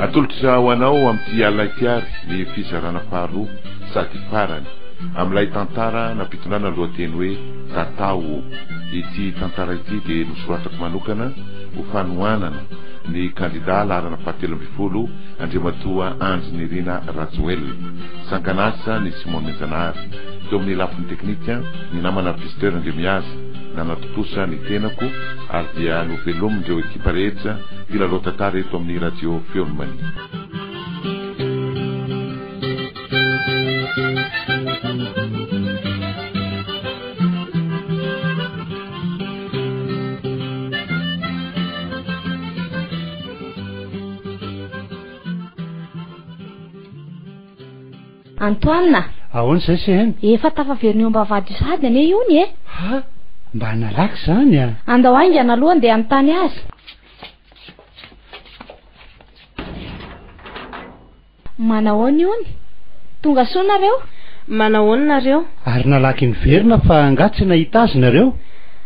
atolotra ho anao amin'ity alaikiary ny fizarana faharoa sady farany amin'ilay tantara nampitonana lohateny hoe tatao. Ity tantara ity dia nosoratako manokana ho fanohanana ny kandida larana fahatelo amby folo Andriamatoa Anjinirina Rajoelina. Sanganasa ny Simon Menjanary. Teo amin'ny lafiny teknika ny namana visiteur ndre miasa nanatotosa ny tenako ary dia novelomindreo ekipa rehetra filalotantara eto amin'ny radio Feonmany. Antoine, ahoana zay sehany? Efa tafaveriny eo ambavady sady ane io ny Ha? Mba nalaky zany a. Andao aingana aloha andeha anontany azy. Manahoana io ny? Tonga soa nareo? Manahoana nareo? Ary nalaky niverina fa angatsy nahita azy nareo?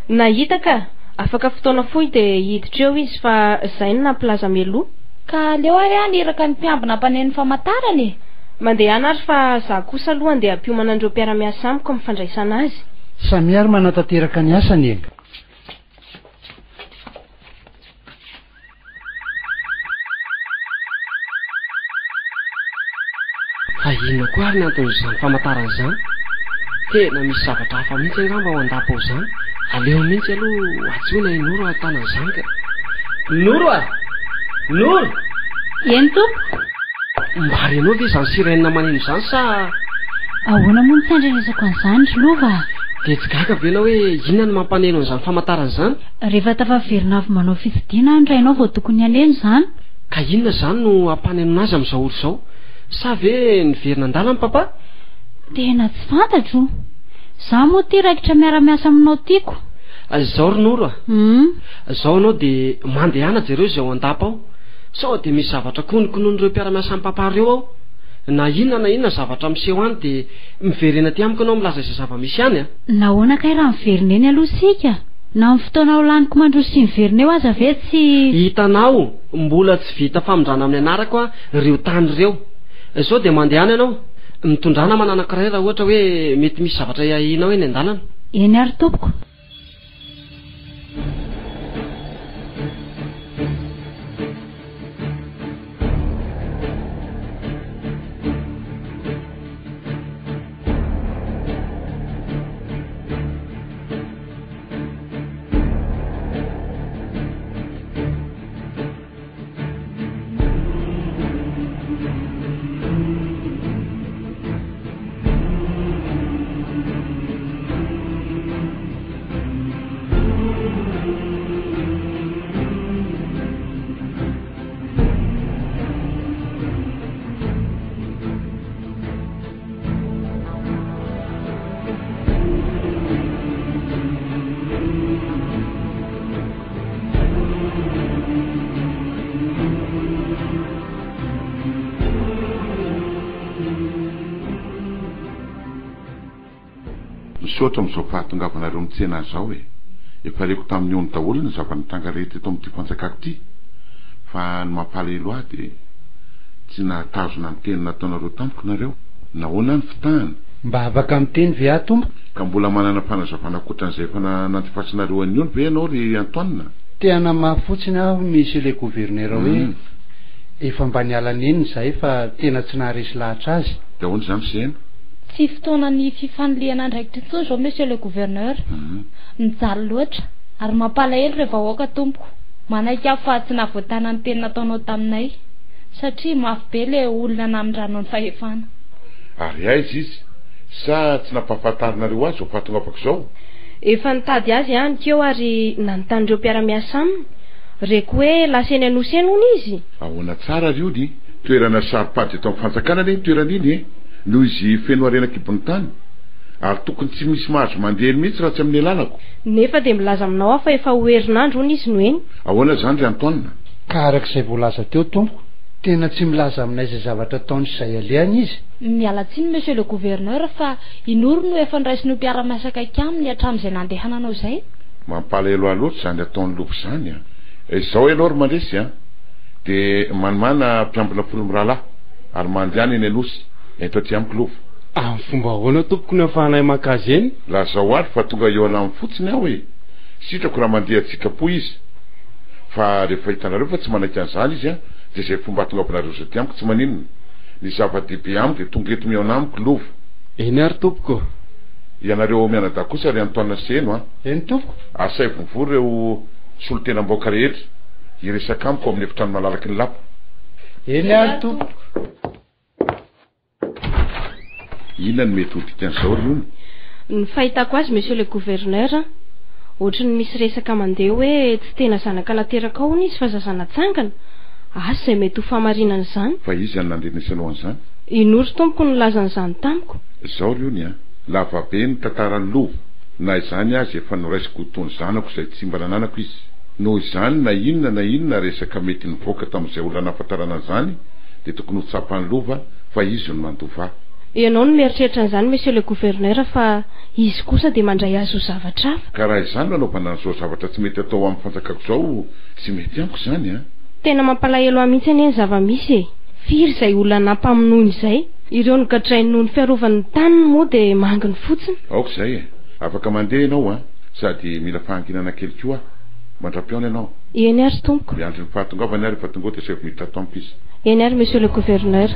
Nahita ka, afaka fotoana fohy dia hiditra eo izy fa izay no nampilaza meloa. Ka leo ary aniraka ny mpiambina ampanen'ny famantarany. Mandeha ary fa za kosa aloha andeha ampiomana andreo mpiara-miasa amiko mifandraisana azy. Samiary manatateraka ny asany e. Fa inona koa ary nyanton'izany famantarana izany? Tena misy zavatra hafa mihitsy angamba ao an-dapa izany. Aleo mihitsy aloha atsoina Noro an-tanan'izany ka. Noro a! Noro! Eny tompo? Mba renao ve izany sirenina maneno izany sa... Ahoana moa ny fiandrenesako an'izany Lova? Dia tsy gaga ve ianao hoe inona no mampaneno an'izany famantarana izany? Rehefa tafaverina avy manao fifidiana andrainao vao tokony haneno izany. Ka inona izany no ampaneno azy amin'izao olo izao? Sa ve niverina an-dalana papa? Tena tsy fantatro. Za moa ty raikitra miara-miasa aminao tiako. Izao ry Noro a. Izao anao dia mandehana jereo izay ao an-dapa ao. Sao dia misy zavatra kononkonon'ireo mpiara-miasa amin'ny papa reo ao. Na inona zavatra miseho any dia miverena ty amiko anao milaza izay zava-misy any a. Nahoana kay raha miverina eny aloha sika? Na amin'ny fotoana ao laniko mandroso sy miverina eo aza ve tsy... Hitanao, mbola tsy vita famondrana amin'ny anarako a ireo tany ireo. Izao dia mandehana ianao. Mitondrana mananankiray raha ohatra hoe mety misy zavatra iahinao eny an-dalana. Eny ary tompoko. Misotra amin'izao fahatongavanareo mitsena zao e. Efa reko tamin'ny ony daholo ny zava-nitranga rehetra eto amin'ity fanjakako ity. Fa ny mampalahelo ahy dia tsy nahatazona ny teny nataonareo tampoka nareo. Nahoana ny fitahana? Mba afaka miteny ve ahy tompo? Ka mbola manana fanazavana ankoatran'izay fa nantifatsinareo an'io ve ianao ry Antoine? Tena mahafotsiny aho misy le gouverneur hoe efa mba nialana eny izay fa tena tsy naharesy lahatra azy. Dia ahoana izany sehena? Tsy fotoana ny fifaniliana andraikitra intsony zao monsieur le gouverneur. Mijaly loatra ary mampalahelo rehefa hoaka tompoko. Manaiky aho fa tsy navoatana ny teny nataonao taminay satria mafy be le olona namindrano ny fahefana. Ary aiza izy? Sa tsy nampahafantarinareo azy ho fahatongavako izao? Efa nitady azy ihany keo ary nanontanyireo mpiara-miasa aminy. Reko hoe laseny anosy hono izy. Ahoana tsara ry ony? Toerana saripady eto amin'ny fanjakana anie toerana iny e. Noho izy feno arena kibony tany. Ary tokony tsy misy mahazo mandeha mihitsy raha tsy amin'ny alalako. Nefa dia milaza aminao fa efa ho herinandro hono izy no eny. Ahoana izany ry Antoine? Ka arak'izay voalaza teo tompoko tena tsy milaza aminay izay zavatra taony izay alehany izy. Miala tsiny monsieur le gouverneur fa inory no efa niraisiny mpiara-masaka aminy hatramin'izay nandehananao izay. Mampalahelo loatra zany ataony lovo zany a. Izao aloha ry mandresy a de manimana mpiambina folo mirahalahy ary mandiany eny anosy eto aty amiko lovo. Amin'ny fomba ahoana tompoko ny afahanay makazy eny? Lazao ary fa tonga eo anaminy fotsiny aho e. Sitrako raha mandeha tsikapo izy. Fa rehefa hitanareo fa tsy manaiky an'izany izy a de zay fomba tonga aminareo zay ty amiko tsy maninona. Ny zava-dehibe amiko de tonga eto miaona amiko lovo. Eny ary tompoko. Ianareo mianadahy kosa ry Antoine Seno a. Eny tompoko. Asay vovory reo solon-tena-mboaka rehetra iresaka amiko amin'ny efitrano malalaky ny lapa. Eny ary tompoko. Inona ny mety hodikan'izao ry ony? Ny fahitako azy monsieur le gouverneur ohatry ny misy resaka mandeha hoe tsy tena zanaka lateraka ao izy fa zazana tsangana. Asa izay mety ho famarinana izany. Fa izy any nandrenesanao an'izany? Inory tompoko ny lazan'izany tamiko? Zao ry ony a, lava be ny tantarany lovo. Na izany azy efa noraisiko tony zanako izay tsy mba nananako izy. Noho izany na inona resaka mety nivoaka tamin'izay olona nahafantarana an'izany de tokony ho tsapan'ny lova fa izy no mandova. Ianao no mieritreritra an'izany monsieur le gouverneur fa izy kosa de mandray azy ho zavatra hafa. Ka raha izany nanaovana an'izao zavatra tsy mety atao amin'ny fanjakako zao tsy mety amiko izany a. Tena mampalahelo ahy mihitsy anie ny zava-misy e. Firy izay olona nampamonoiny izay. Ireo nogadrainy noho ny fiarovan'ny taniny moa de manginy fotsiny. Aoka izay e. Afaka mandeha ianao a sady mila fahanginana kely koa. Mandra-piaona ianao. Eny ary tompoko. Miandry ny fahatongavany ary fa tonga de sefy miditra tampo izy. Eny ary monsieur le gouverneur.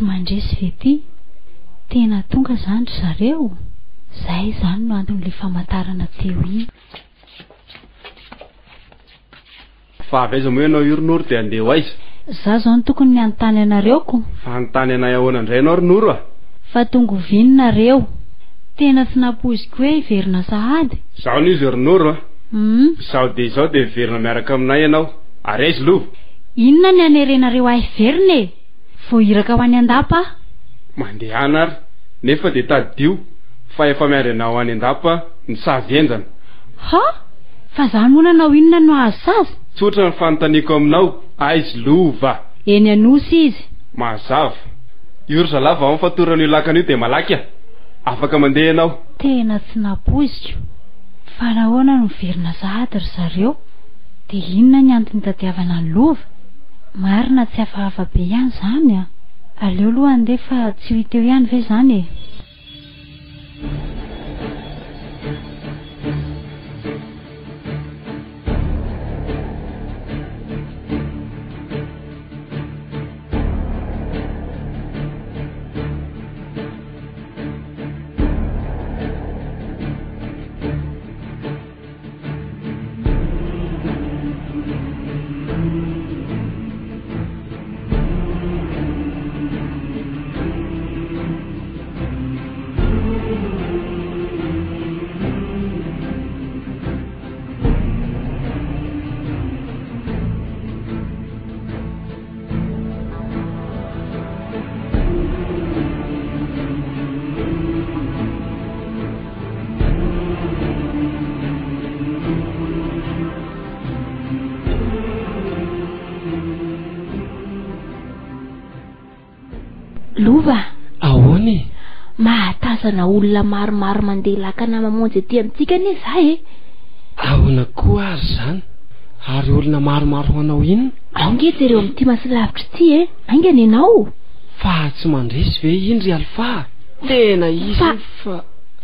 Mandresy vety tena tonga zany zareo. Zay zany no anton'le famantarana teo iny. Fa avy aiza moa ianao io Ronoro de andeha ho aiza? Za zao no tokony nianontany anareo ko. Fa anontany anay ahoana indray ianao Ronoro a? Fa tonga ovininareo. Tena tsy napoiziko hoe hiverina sahady. Zaho n'izy Ronoro a. Sao de hiverina miaraka aminay ianao. Ary aiza lovo? Inona ny anerenareo ahy hiverina e? Voahiraka ho any an-dapa? Mandehana ary nefa de tadio fa efa miary anao any an-dapa ny savenjana. Ha? Fa za moa nanao inona no azo sazy? Tsotra ny fanontaniako aminao, aizy lova. Eny anosy izy. Mazava. Io ry zalava ao fatorana io lakan'io de malaky a. Afaka mandeha ianao. Tena tsy napoiziko. Fa nahoana no miverina sahady ry zareo? De inona ny antony tadiavana ny lova? Marina tsy hafahafa be ihany zany a. Aleo aloha andeha fa tsy ho hita eo ihany ve zany e. andrasana olona maromaro mandeha lakana mamonjy aty amintsika anie zay e. Ahoana koa ary zany? Ary olona maromaro hanao inona? Angeja ireo amin'ity masilavitra ity e. Aingana ianao? Fa tsy mandresy ve indry Alpha? Tena izy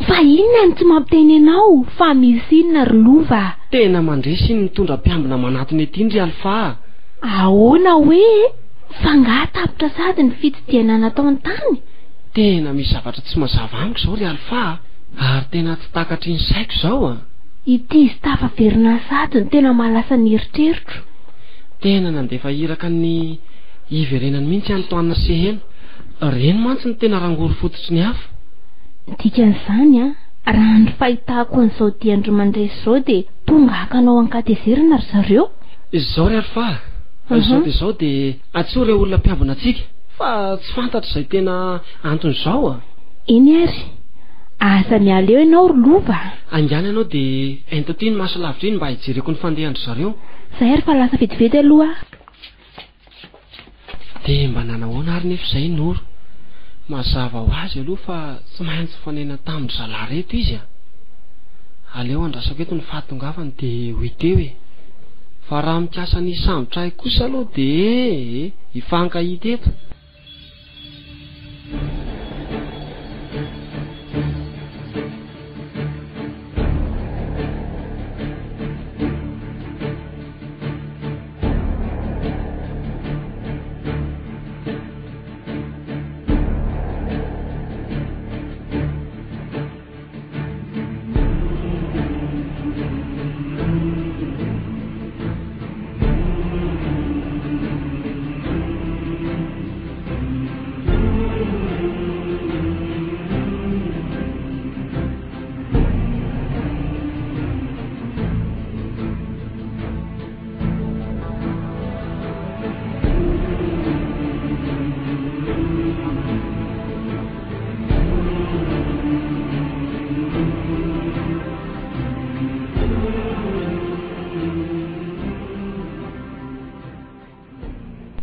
fa inona ny tsy mampiteny anao? Fa misy inona ry Lova? Tena mandresy ny mitondra mpiambina manatony ety indry Alpha. Ahoana hoe? Fa ngatapitra sady ny fitsidihana nataony tany? Tena misy zavatra tsy mazava amiko zao ry Alpha. Ary tena tsy takatry ny saiko zao. Ity stafa verina sady ny tena malasa ny eritreritro. Tena nandefa iraka ny iverenany mihitsy Antoine Sehena. Reny mantsy ny tena rangoro fototry ny hafa. Dikan'izany raha ny fahitako an'izao diandry mandresy zao dia tonga hakanao ankatezerina ry zareo. Izao ry Alpha. Izao dia izao dia atsoa ireo olona mpiambina antsika. Fa tsy fantatra izay tena antony zao. Eny ary, aza miala eo ianao ry Lova. Angana ianao dia ento aty ny masolavitra iny mba hijereko ny fandehandry zareo. Zay ary fa lasa vetivety aloha. Dia mba nanahoana ary nefa izay Noro. Mazava ho azy aloha fa tsy maintsy fanena tamin'ny zalahy reto izy. Aleo andrasako eto ny fahatongavany dia ho iteo e. Fa raha mikasa ny sambotra kosa aloha dia hifankahita eto.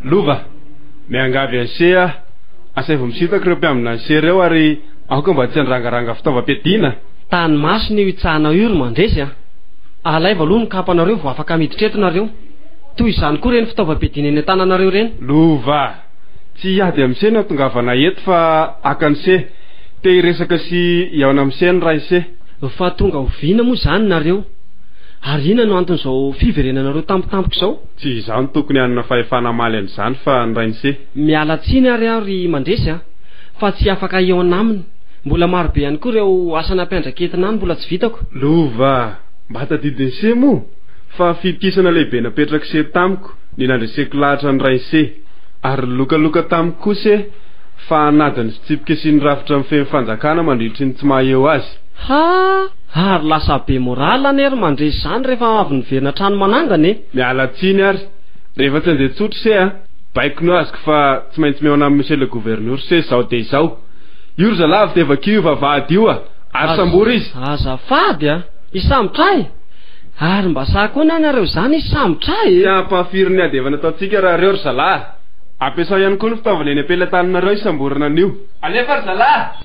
Lova, miangavy anseha asay vao misitako ireo mpiambina anseha ireo ary aoka mba tsy andrangaranga fitaovam-piadiana. Tany maso ny hitsahanao io ry mandresy. Alaiva aloha ny kapanareo vao afaka miditra eto nareo. Toy izany koa reny fitaovam-piadiana eny an-tananareo reny. Lova, tsy hiady amin'iseh no atongavana eto fa akan'iseh te hiresaka sy iaona amin'iseh ny raha iseh. Fa tonga oviana moa zany nareo. Ary inona no anton'izao fiverenanareo tampotampoka izao? Tsy izany tokony hanana fahefana maly an'izany fa ny rain'iseh. Miala tsiny ary mandresy fa tsy afaka iaona aminy. Mbola maro be ihany koa ireo asana ampiandraketina any mbola tsy vitako. Lova, mba tadidiny se moa fa fitikisana lehibe napetraka se tamiko ny nandreseko lahatra ny rain'iseh. Ary lokaloka tamiko kosa fa anadiny sy tsipika sy ny rafitra amin'ny fehfanjakana mandritry ny tsy mahaeo azy. Ary lasa be morala any ary mandresy izany rehefa avy niverina trano manangana e. Miala tsiny ary rehefa tsy andeha tsotra se baiko no azoko fa tsy maintsy miaona amin'ny monsieur le gouverneur se zao dia izao. Io ry zalahy dia vakio vavahady io ary sambory izy. Azafady isambotra ary mba sakoana anareo zany isambotra Tsy ampahafiry ny adevana ataontsika raha reo ry zalahy. Ampiasao ihany koa ny fitaovana eny ampelantananareo isamborana an'io. Alefa ry zalahy.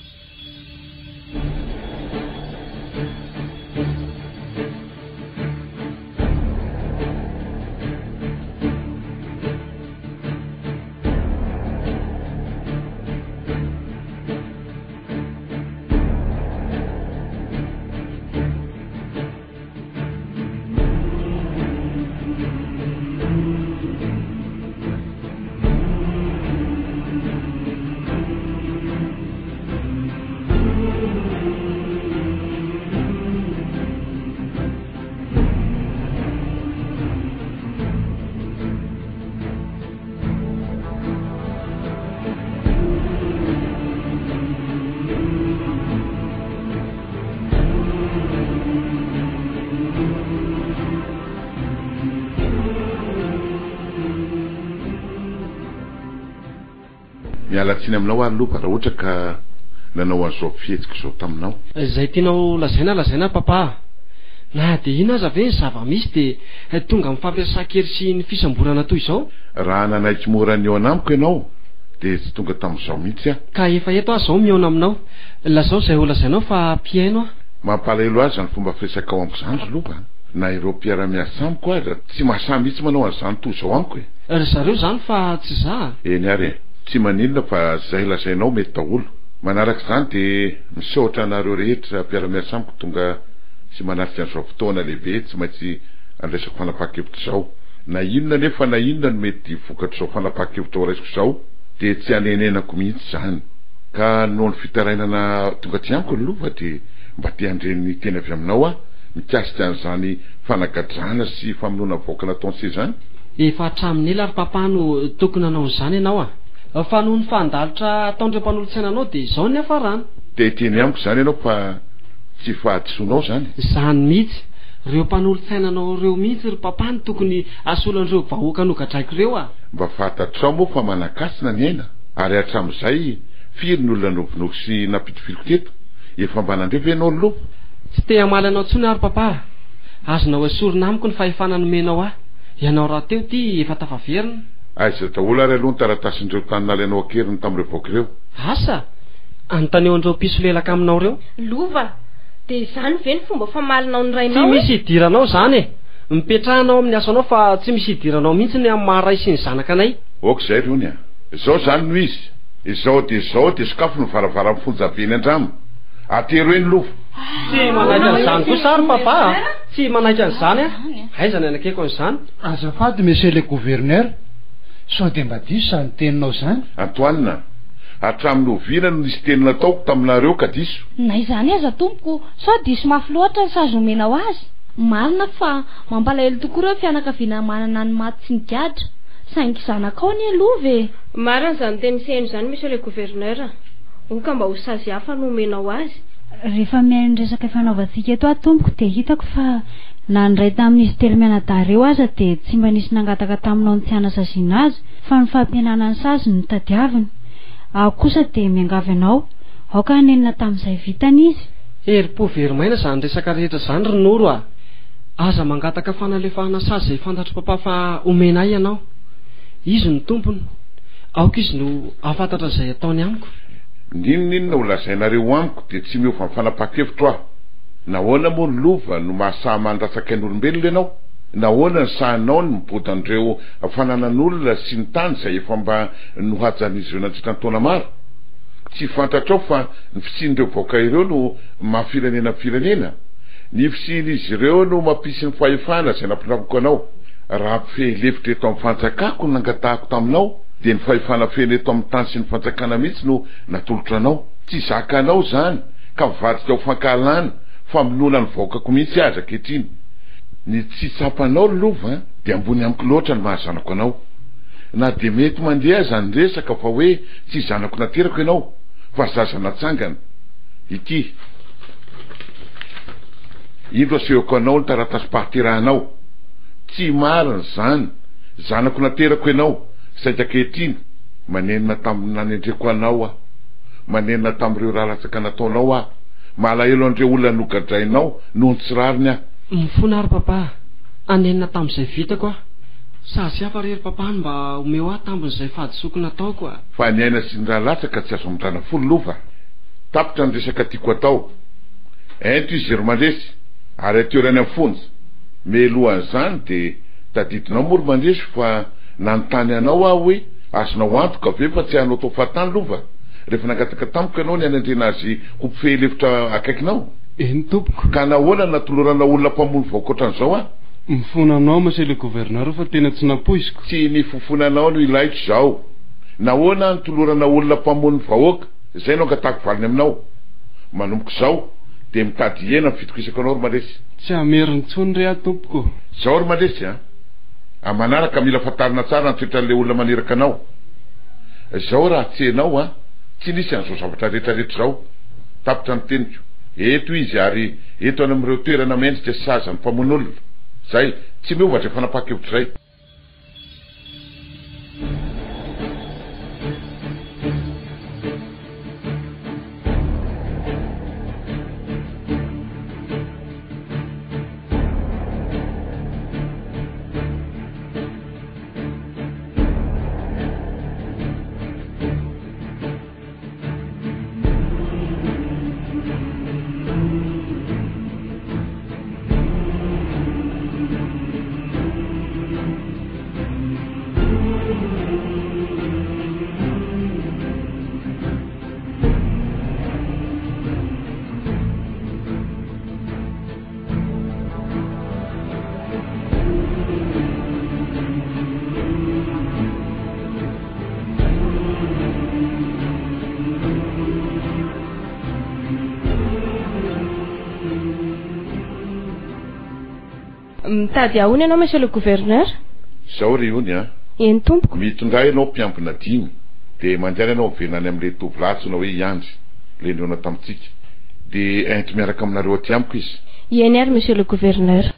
Mialatsiny aminao ary loka raha ohatra ka nanao an'izao fihetsika izao taminao. Izay tianao lazaina papa. Na dia ina aza ve ny zava-misy dia tonga mifampiasa kely sy ny fisamborana toy izao? Raha nanaiky mora ny eo anamiko ianao dia tsy tonga tamin'izao mihitsy a ka efa eto aho zao miona aminao lazao izay olazainao fa mpiaino a mampalahelo azy zany fomba firesaka ao amiko zany lova na ireo mpiara-miasa amiko aza tsy mahasahy mihitsy manao an'izany toy izao amiko e ry zareo zany fa tsy za eny ary tsy maninona fa zay lazainao mety daholo manaraka izany dia misaotra anareo rehetra mpiara-miasa amiko tonga sy manaritra an'izao fotoana lehibe tsy maintsy andraisako fanapakevitra izao na inona nefa na inona no mety vokatra izao fanapakevitra ao raisiko izao dia tsy hanenenako mihitsy zany ka noho ny fitarainana tonga ty amiko ny lova dia mba te handreny teny avy aminao a mikasika an'izany fanagadrana sy famonoana voaka nataony se zany efa hatramin'ny ela ry papa no tokony hanao an'izany ianao a fa noho ny fandalitra ataondreo mpanolotsaina anao dia izao ny hafarana dia teny amiko zany ianao fa tsy fahadisoanao zany zany mihitsy reo mpanolotsainanao reo mihitsy ry papa ny tokony asolan'ireo vahoaka nogadraiko reo a mba fatatrao moa fa manakasina ny aina ary hatramin'izay firy ny olona novonoky sy napitofiliko teto efa mba nandreva ianao ny lova tsy te hamaly anao ntsony ary papa azonao esorina amiko ny fahefana nomenao ahy ianao raha teo ty efa tafaverina aiza daholo ary aloha ny taratasin'ireo tany nalainao akeriny tamin'ireo voaka ireo asa anotaneon'ireo piso lelaka aminao reo lova dia zany ve ny fomba famalinao ny tsy rainao misy hidiranao zany e mipetrahanao amin'ny asanao fa tsy misy hidiranao mihitsy ny amin'ny maharay sy ny zanakanay oka zay rony a izao zany no izy izao dia sokafo ny varavara mifonjaveny andramo atero eny lova tsy manaiky an'izany kosa ary papa tsy manaiky an'izany a aizany anakeko an'izany azafady monsieur le gouverneur sao dia mba diso zany teninao zany Antoine hatramin'ny ovina no nisy teny nataoko taminareo ka diso na izany aza tompoko sao diso mafy loatra ny sazomenao azy marina fa mampalahelo tokoa reo fianakaviana manana ny maty sy ny gadra saingy zanakao ny alova e marina zany tenisehno zany monsieur le gouverneur oka mba ho sazy hafa no omenao azy rehefa mihaino resaka fanaovantsika eto atompoko dia hitako fa na nyray tamin'izy telo mianadareo aza dia tsy mba nisy nangataka taminao ny tsy anasaziana azy fa ny fampianana ny sazy no tadiaviny aho kosa dia miangavy anao aoka hanenina tamin'izay vitany izy eri-po verimaina zany resaka rehetra zany ronoro a aza mangataka fanalefahana sazy zay fantatro papa fa omena ianao izy ny tompony aoka izy no afantatra izay ataony amiko ninonina ho lazainareo amiko dia tsy miova ny fanapa-kevitro aho nahoana moa ny lova no mahasaha mandratsaka ny olombelona ianao nahoana ny sahanao ny mibody an'ireo fananan'olona sy ny tany izay efa mba nohajan'izy ireo nandritra ny taona maro tsy fantatrao fa ny fisian'ireo vaoaka ireo no mahafirenena firenena ny fisian'izy ireo no mampisy ny fahefana izay nampinavoko anao raha mpifelevitra eto amin'ny fanjakako no nangatahako taminao dia ny fahefana fena eto amin'ny tany sy ny fanjakana mihitsy no natolotra anao tsy zaka anao zany ka mivadika ho fankahalana famonoana ny vaokako mihitsy aza kehitriny ny tsy tsapanao ny lova dia ambony amiko loatra ny mahazanako anao na dia mety mandeha zany resaka fa hoe tsy zanako naterako ianao fa zaza natsangana ity indro asehoko anao ny taratasy-pahaterahanao tsy marina zany zanako naterako ianao saika kehitriny manenina tamin'ny nanendreko anao a manenina tamin'ireo raha latsaka nataonao a malahelo an'ireo olona nogadrainao noho ny tsirariny a mifona ary papa anenina tamin'izay vitako a sazy hafa rery papa ny mba omeo ahy tambin'izay fahadisoko nataoko a fa ny aina sy ny raha latsaka tsy azo amindrana folo lova tapitra ny resaka tiako atao ento izy ry mandresy ary ateorany amin'ny fonja melohan'izany dia tadidinao mory mandresy fa nanontany anao aho hoe azonao antoka ve fa tsy hanao tao fahatany lova rehefa nangataka tamiko ianao ny anandrena azy ho mpifelevitra akaikinao eny tompoko ka nahoana natolorana olona mpamony vaoka ohatran'izao a mifonanao monsieur le gouverneur fa tena tsy napoiziko tsy nifofonanao no ilaiko izao nahoana nitolorana olona mpamony vahoaka zay no angatahako valiny aminao manomboka izao dia mitady ena mifitokisako anao ry mandresy tsy hameriny tsony re tompoko izao ry mandresy a manaraka mila fatarina tsara nitoetran'le olona maneraka anao izao raha tsy enao a tsy nisy an'izao zavatra rehetrarehetra izao tapitra ny teniko eto izy ary eto any amin'ireo toerana mendrika sy saza ny mpamon'olona zay tsy miovatra fanapakevitra zay mitady ahony ianao monsieur le gouverneur? Zao ry ony a. Eny tompoko. Mitondray ianao mpiampina 5 de manjary ianao venany amin'le tovolatsy hoe Iandry le niona tamintsika de ento miaraka aminareo aty amiko izy. Eny ary monsieur le gouverneur.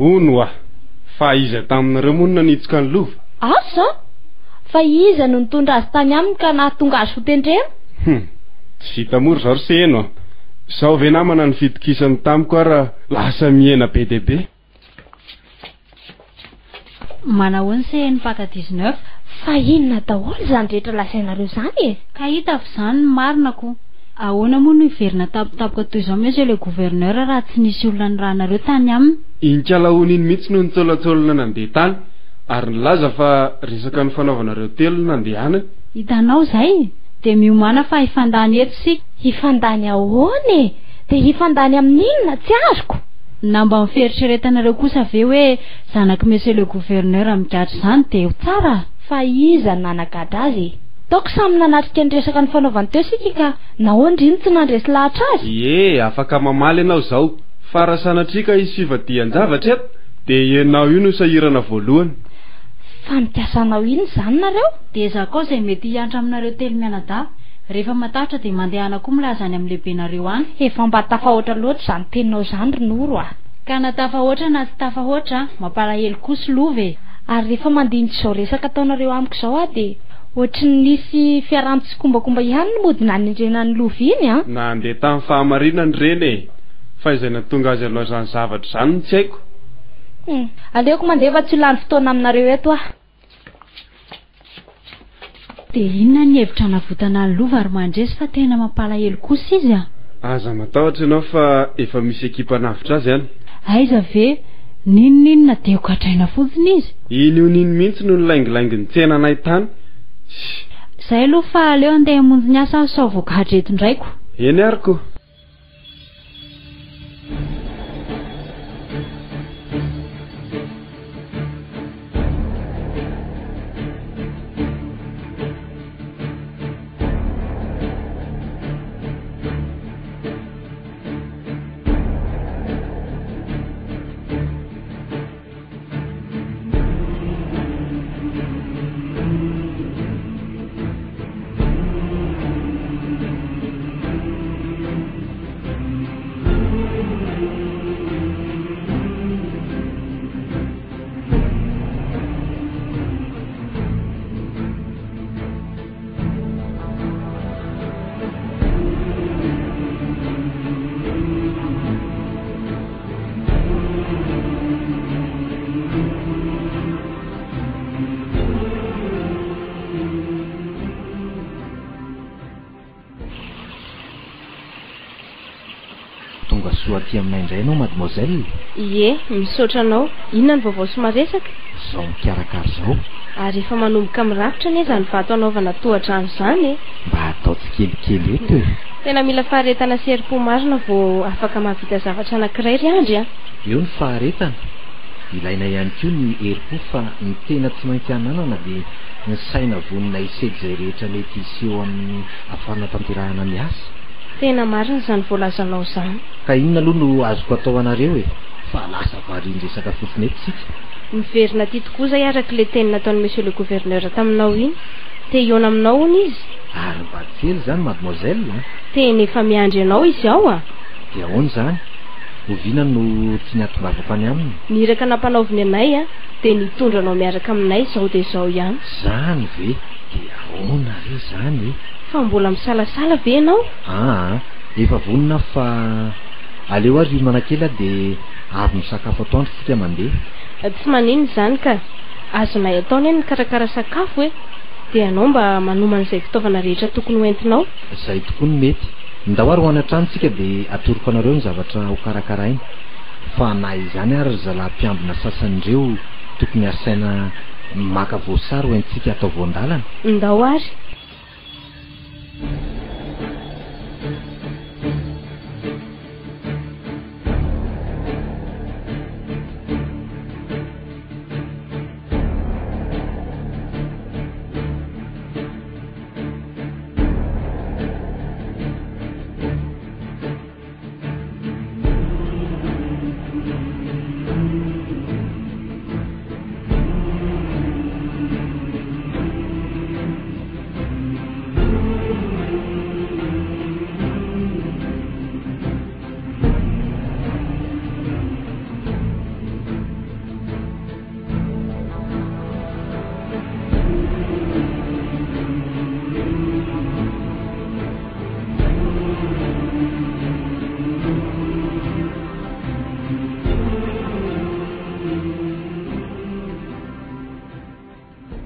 Onoa, fa iza taminareo monina nitsika ny lova? Asa? Fa iza no nitondra azy tany aminy ka nahatonga azy ho tendrena? Tsy hita mory zao ry seno. Sao ve namana ny fitokisany tamiko ara lasa miena be dia be. Manao ny sehany paka 19. Fa inona daholo izany rehetra lasainareo izany e? Ka hita avy izany ny marinako. Ahoana moa no hiverina tapotapoka toy izao monsieur le gouverneur raha tsy nisy olona ny rahanareo tany aminy? Inkalaony iny mihitsy no nitsolatsolana nandeha tany ary nilaza fa resaka ny fanaovanareo telo nandehana. Hitanao izay de miomana fa hifandany eto sika. Hifandany ahoana e? De hifandany amin'inona tsy azoko? Namba miferitreretanareo kosa ve hoe zanaka monsieur le gouverneur migadra izany de ho tsara? Fa iza nanagatra azy? Taoko samy nanatrika ny resaka ny fanaovany teo sika ka nahoandry iny tsy nandresy lahatra azy? Ie, afaka mamaly ianao zao. Fa raha sanatrika isy fivadian-javatra eto de ianao io no sahirana voalohany. Fa mitiasanao iny izany nareo? De za koa izay mety hiantra aminareo telo mianadahy. Rehefa matahatra de mandehana koa milaza any amin'ny lehibenareo any. Efa mba tafahoatra loatra izany teninao izany ry Noro a. Ka na tafahoatra na tsy tafahoatra mampalahelo kosa lova e. Ary rehefa mandiniky izao resaka ataonareo amiko izao a de ohatry ny nisy fiaranto sy kombakomba ihany ny mody nanendrena ny lova iny a. Nandeha tamin'ny fahamarinany reny e. Fa izay natonga azy hanao izany zavatra izany no tsy haiko. Aleoko mandeha tsy lany fotoana aminareo eto a. De inona ny hevitra navotana ny lova ary mandresy fa tena mampalahelo kosa izy a? Aza matahotra ianao fa efa misy ekipa navitra azy any. Aiza ve? Ninona de hokatraina fotsiny izy? Iny io niny mihitsy no nilaingilaingy ny tsenanay tany. Zay aloha fa aleo andeha hamonjy ny asa sao voagadra eto ndraiko. Eny ariko. Tonga soa aty aminay indray ianao mademoiselle. Ie, misaotra anao. Inona ny vaovao sy maresaka? Zao mikarakara zao. Ary efa manomboka mirafitra neza ny vato anaovana tohatrano izany e. Mba atao tsikelikely eto e. Tena mila faharetana sy herim-po marina vao afaka mahavita zavatra anankiray ry Andry a. Eo ny faharetana. Ilaina ihany koa ny herim-po fa ny tena tsy maintsy ananana dia ny saina vonina isedy izay rehetra mety iseho amin'ny afarana tanterahana ny asa. Tena marina izany voalazanao izany. Ka inona aloha no azoko atao anareo e? Fa lasa variany resaka fotsiny eto sika. Miverina ty tokoa zay araka le teny nataony monsieur le gouverneur taminao iny. Te hiona aminao ony izy. Ary mba kely zany mademoiselle. Teny efa miandry anao izy ao a. Dia ahoana zany? Ovina no tsy niatongavako any aminy. Niraka nampanaoviny anay a. dia nitondra anao miaraka aminay izao dia izao ihany. Zany ve? Dia ahoana re zany? Fa mbola misalasala ve ianao? Efa vonina fa aleo ary manakely dia avy misakafo atoandro sika mandeha. Tsy manino izany ka azonay ataony ny karakara sakafo dia ianao mba manomana izay fitaovana rehetra tokony hoentinao. Izay tokoa ny mety. Ndao ary ho any an-tranontsika dia atoroko anareo ny zavatra ho karakaraina. Fa na izany ary zalam-piambina sasan'ireo tokony asaina maka voasary hoentsika atao voandalana. Ndao ary.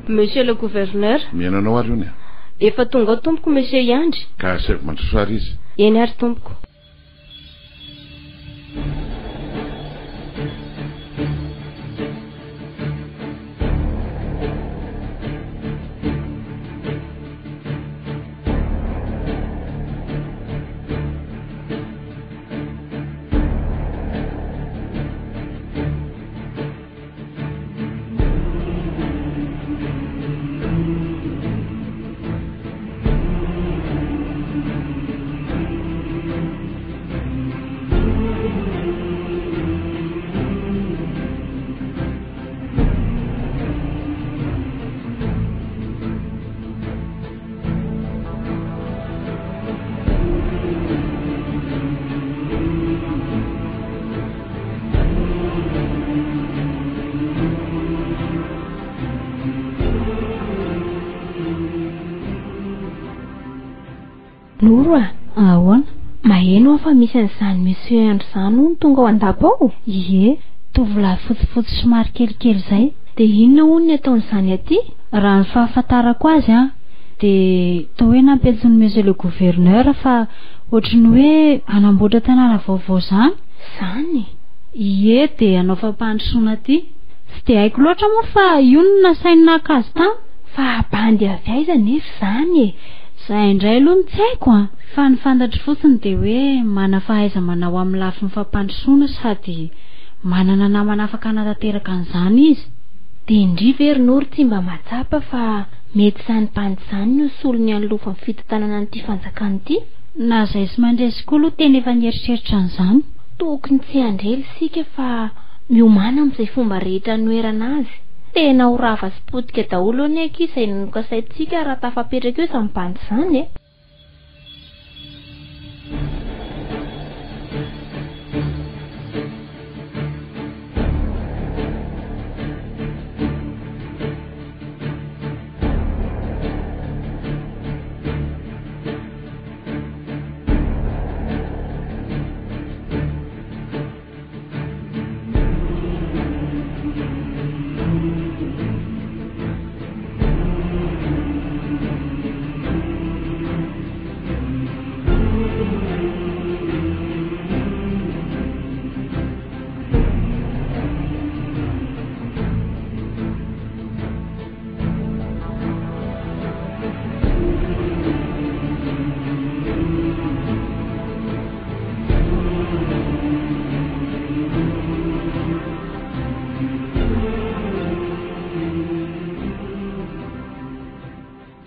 Monsieur le gouverneur. Miananao ary io. Efa tonga ao tompoko monsieur Iandry. Ka saiko mandrosoary izy. Eny ary tompoko. Noro ahoana? Maheno fa misy an'izany monsieur Andry izany no tonga ao an-dapa ao? Ie, tovolahy fotsifotsy somary kelikely izay. Dia inona hono ny ataon'izany aty? Raha ny fahafantarako azy dia toa hoe nampeltsony monsieur le gouverneur fa ohatrany hoe anamboatra tanàna vaovao izany. Zany? Ie, dia hanao fampandrosoana aty. Tsy dia haiko loatra moa fa io no nasainy nakazy tany. Fa bandy avy aiza nefa izany Izay indray aloha tsy haiko fa ny fantatro fotsiny dia hoe mana fahaiza manao amin'ny lafin'ny fampandrosoana sady manana namana afaka hanatanteraka an'izany izy. Dia indriva ery Noro tsy mba mahatsapa fa mety izany bandy izany no solony anolofa ny fitantanana an'ity fanjakana ity. Na izay sy mandresy koa aloha tena efa nieritreritra an'izany. Tokony tsy handrely sika fa miomana amin'izay fomba rehetra noerana azy. Tena ho rava sy potika daholo ny aky izay nokasaintsika raha tafapetraka eo izany bandy izany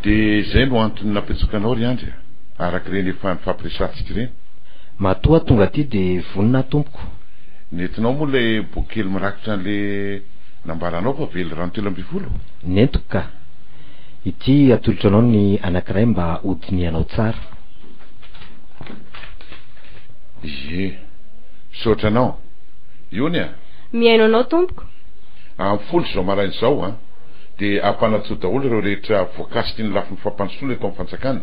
dia izay no antony napetsakanao ry Andry araka ireny efa nifampiresatsika ireny. Matoa tonga aty dia vonina tompoko. Nentinao moa ilay bokely mirakitra an'ilay nambaranao fa vely rano 320. Nentiko ka. Ity atolotra anao ny anankiray mba hodinianao tsara. Ie, saotra anao. Iony miaino anao tompoko. amin'ny folo zao marainy zao a dia ampanatsoa daholo ireo rehetra voankazo tiany lafiny fampandrosoana eto amin'ny fanjakana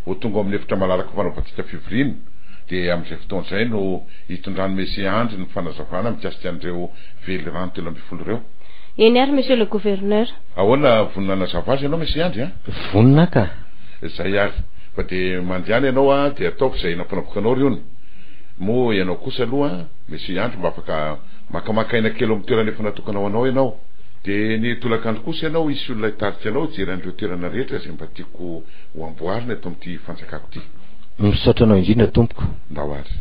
ho tonga amin'ny efitra malalaka fanaovantsika fivirina dia amin'izay fotoana izay no hitondrany Mesie Andry ny fanazavana mikasika an'ireo vely rano 3 ireo. Eny ary monsieur le gouverneur. Ahoana voninana zava azy ianao Mesie Andry a? Vonina ka. Zay ary fa dia mandiany ianao a dia ataoko izay nampanavokanao riony mo ianao kosa aloha Mesie Andry mba afaka makamakaina kely amin'ny toerana efa natokanao anao ianao dia ny tolakandro kosa ianao isy olona hitarika anao jeran'ireo toerana rehetra izay mba tiako ho amboarina eto amin'ity fanjakako ity. Misaotra anao indrindra tompoko. Ndao ary.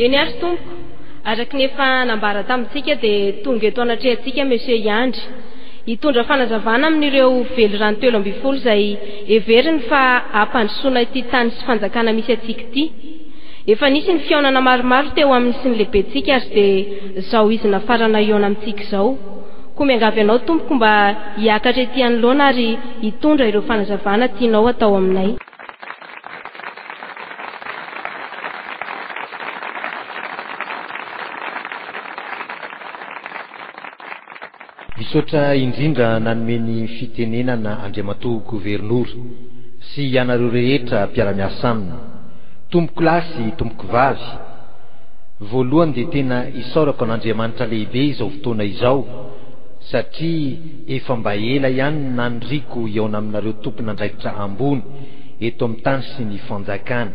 Eny ary tompoko, araky ny efa nambara tamintsika dia tonga eto anatrehantsika Monsieur Andry hitondra fanazavana amin'ireo vely rano 12 izay everiny fa ampandrosoana ity tany sy fanjakana misy atsika ity. Efa nisy ny fiaonana maromaro teo amin'ny sy ny lehibentsika ary dia zao izy nafarana iona amintsika izao. Koa miangavy ianao tompoko mba hiakatra ety anoloana ary hitondra ireo fanazavana tianao atao aminay. Misaotra indrindra nanomeny fitenenana Andriamatoa gouverneur sy ianareo rehetra mpiara-miasa aminy, tompoko lahy sy tompoko vavy. Voalohany dia tena isaorako an'Andriamanitra lehibe izao fotoana izao satria efa mba ela ihany nandriko iaona aminareo tompon'andraikitra ambony eto amin'ny tany sy ny fanjakana.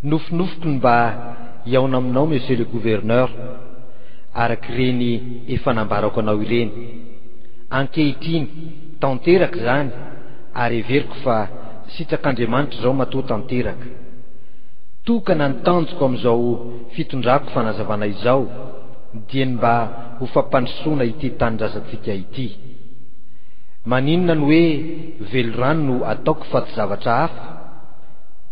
Nofinofiko mba iaona aminao monsieur le gouverneur araky reny efa nambarako anao ireny. Ankehitriny tanteraka zany ary everiko fa sitrak'Andriamanitra zao matoa tanteraka. Tokana ny tanjoko amin'izao fitondrako fanazavana izao dia mba ho fampandrosoana ity tanindrazantsika ity. Maninona ny hoe velorano no ataoko fa tsy zavatra hafa?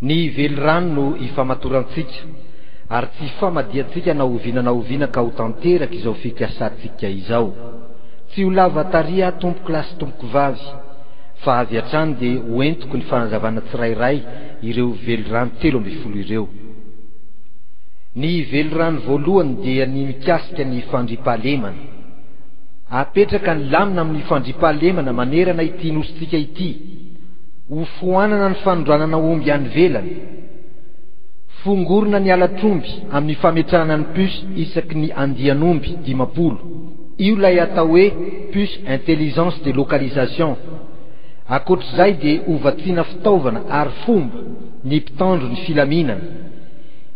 Ny velorano no ifamatorantsika ary tsy famadiantsika na oviana ka ho tanteraka izao fikasantsika izao. Tsy ho lava taria tompoko lahy sy tompoko vavy fa avy hatrany dia hoentiko ny fanazavana tsirairay ireo velorano 13 ireo. Ny velorano voalohany dia ny mikasika ny fandriampahalemana. Apetraka ny lamina amin'ny fandriampahalemana manerana ity nositsika ity, ho foanana ny fanondranana omby any velany, fongorona ny alatromby amin'ny fametrahana ny puce isaky ny andian'omby 50. Io lay atao hoe puce intelligence de localisation. Akoatr'izay dia ovatsiana fitaovana ary fomba ny mpitandro ny filaminana.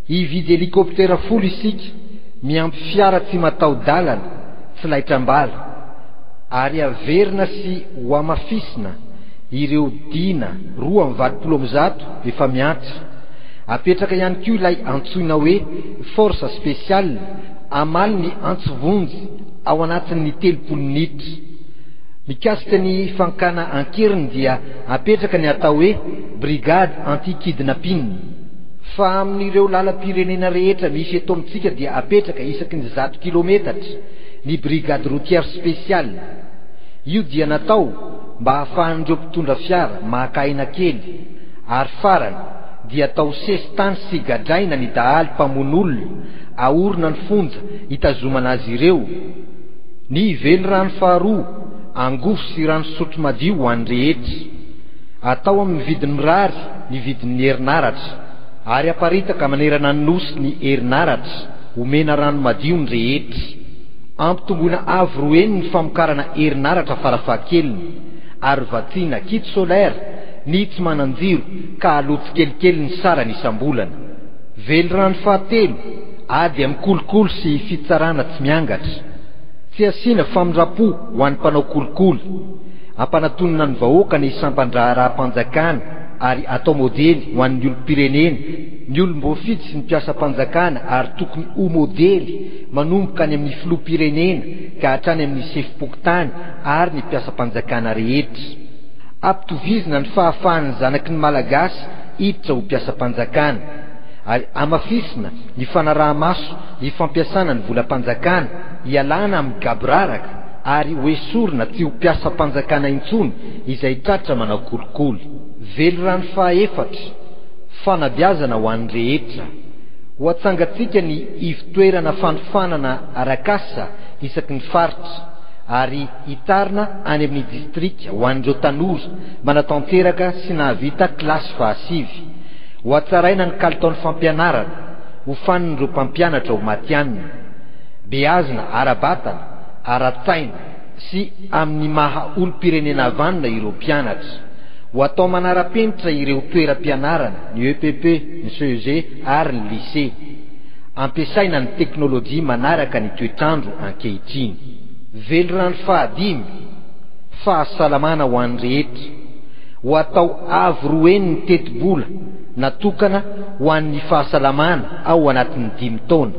Hividy helikoptera 10 isika miampy fiara tsy mataho-dalana tsy laitram-bala ary averina sy ho amafisina ireo dina 220 efa miantra. Apetraka ihany koa ilay antsoina hoe force spéciale amaly ny antsovonjy ao anatin'ny 30 minitra. Mikasika ny fankana ankeriny dia apetraka ny atao hoe brigade anti-kidnapping. Fa amin'ireo lalam-pirenena rehetra misy eto amintsika dia apetraka isaky ny 100 kilometatra ny brigade routière spéciale. Io dia natao mba ahafahan'ireo mpitondra fiara maka-aina kely ary farany dia atao sesitany sy gadraina ny dahalo mpamon'olona aorina ny fonja hitazomana azy ireo. Ny velorano faharoa angofo sy rano sotro madio ho an'ny rehetra, atao amin'ny vidiny mirary ny vidin'ny herinaratra ary aparitaka manerana ny nosy ny herinaratra homena rano madio ny rehetra. ampitomboina avy roeny ny famokarana herinaratra farafahakeliny ary vatsiana kit solaire ny tsy mananjiro ka alotsy kelikely ny sarany isam-bolana. Velorano fahatelo ady amin'ny kolokolo sy fitsarana tsy miangatra. Tsy asiana famindrapo ho an'ny mpanao kolokolo. Ampanatonina ny vahoaka ny sampandraharam-panjakana ary atao modely ho an'ny olom-pirenena. Ny olom-boafidy sy ny mpiasam-panjakana ary tokony ho modely manomboka any amin'ny filoham-pirenena ka hatrany amin'ny sefim-pokotany ary ny mpiasam-panjakana rehetra. Ampitovizina ny fahafahan'ny zanaky ny malagasy hiditra ho mpiasam-panjakana ary amafisina ny fanaraha-maso ny fampiasana ny volam-panjakana hialana amin'ny gabraraka ary hoesorina tsy ho mpiasam-panjakana intsony izay tratra manao kolokolo. Velorano fahaefatra fanabeazana ho an'ny rehetra. Ho atsangatsika ny ivitoerana fanofanana arakasa isaky ny faritra ary hitarina any amin'ny distrika ho an'ireo tanora manatanteraka sy nahavita kilasy fahasivy. Ho atsaraina ny kalitaon'ny fampianarana ho fanin'ireo mpampianatra ho matianina. Beazina arabatana aratsaina sy amin'ny maha olom-pirenena avanina ireo mpianatra. Ho atao manara-penitra ireo toeram-pianarana ny EPP, ny CEG ary ny lycée. Ampiasaina ny teknôlôjia manaraka ny toetrandro ankehitriny. Velorano fahadimy fahasalamana ho an'ny rehetra. Ho atao avy roeny ny teti-bola natokana ho an'ny fahasalamana ao anatin'ny 5 taona.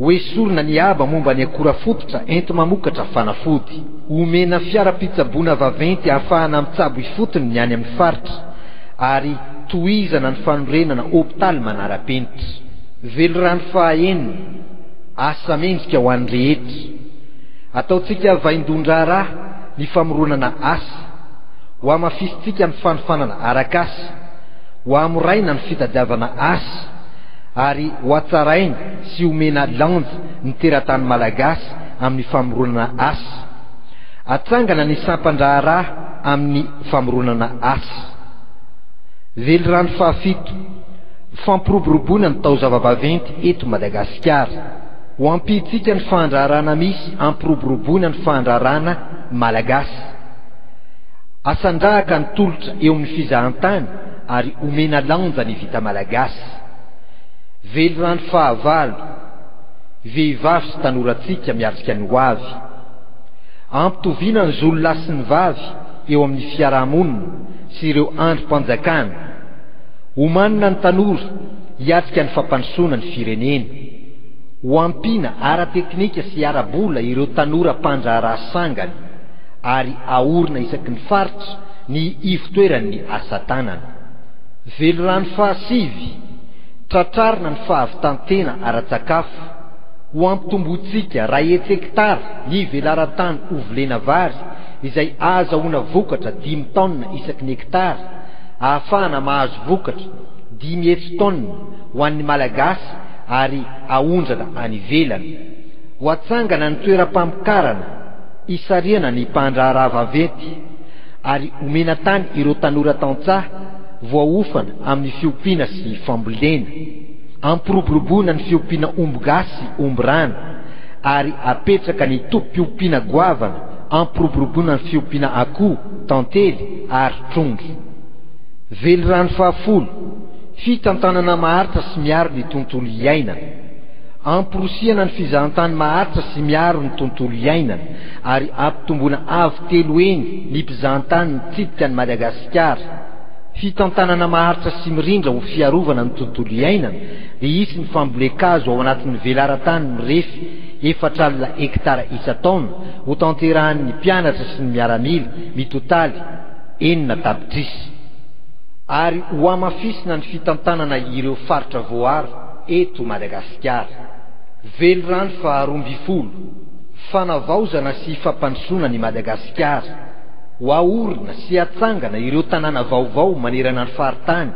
Hoesorina ny aba momba ny akora fototra enti-mamokatra fanafody. Omena fiara-pitsaboana vaventy ahafahana mitsabo ifotony ny any amin'ny faritra ary tohizana ny fanorenana hôpitaly manara-penitra. Velorano fahaenina asa mendrika ho an'ny rehetra. Ataotsika vaindon-draharaha ny famoronana asa. Ho amafisitsika ny fanofanana arakasa. Ho amoraina ny fitadiavana asa ary ho atsaraina sy omena lanja ny teratany malagasy amin'ny famoronana asa. Atsangana ny sampandraharaha amin'ny famoronana asa. Velorano fahafito fampiroboroboana ny taozava-baventy eto Madagasikara. Ho ampitsika ny fandraharana misy ampiroboroboana ny fandraharana malagasy. Asandrahaka ny tolotra eo amin'ny fizahantany ary omena lanja ny vita malagasy. Velorano fahavalo vehivavy sy tanoratsika miarika ny hoavy. Ampitoviana ny zololahy sy ny vavy eo amin'ny fiarahamonina sy ireo androm-panjakana. Omanina ny tanora hiatrika ny fampandrosoana ny firenena. Ho ampiana ara-teknika sy ara-bola ireo tanora mpandraharaha sangany ary aorina isaky ny faritra ny ivitoeran'ny asa tanana. Velorano fahasivy tratrarina ny fahavitantena ara-tsakafo. Ho ampitombotsika 2 hektara ny velaran-tany ovolena vary izay azahoana vokatra 5 taona isaky ny hektara ahafahana mahazo vokatra 5 taona ho an'ny malagasy ary aondrana any ivelany. Ho atsangana ny toeram-pamokarana isariana ny mpandraharaha vaventy ary omena tany ireo tanora tantsaha voaofana amin'ny fiompiana sy fambolena. Ampiroboroboana ny fiompiana omby-gasy omby-rano ary apetraka ny tompim-piompiana goavana. Ampiroboroboana ny fiompiana akoho, tantely ary trondro. Velorano fahafolo fitantanana maharitra sy miaro ny tontolo iainana. Ampirosiana ny fizahantany maharitra sy miaro ny tontolo iainana ary ampitomboana avy 3 eny ny mpizahantany mitsidika ny Madagasikara. Fitantanana maharitra sy mirindra ho fiarovana ny tontolo iainana dia isy ny fambolekazo ao anatin'ny velaran-tany mirefy 4 hektara isa-taona ho tanterahan'ny mpianatra sy ny miaramila mitotaly 9 tapitrisa. Ary ho amafisina ny fitantanana ireo faritra voaro eto Madagasikara. Velorano faha-12 fanavaozana sy fampandrosoana ny Madagasikara. Ho aorina sy atsangana ireo tanàna vaovao manerana ny faritany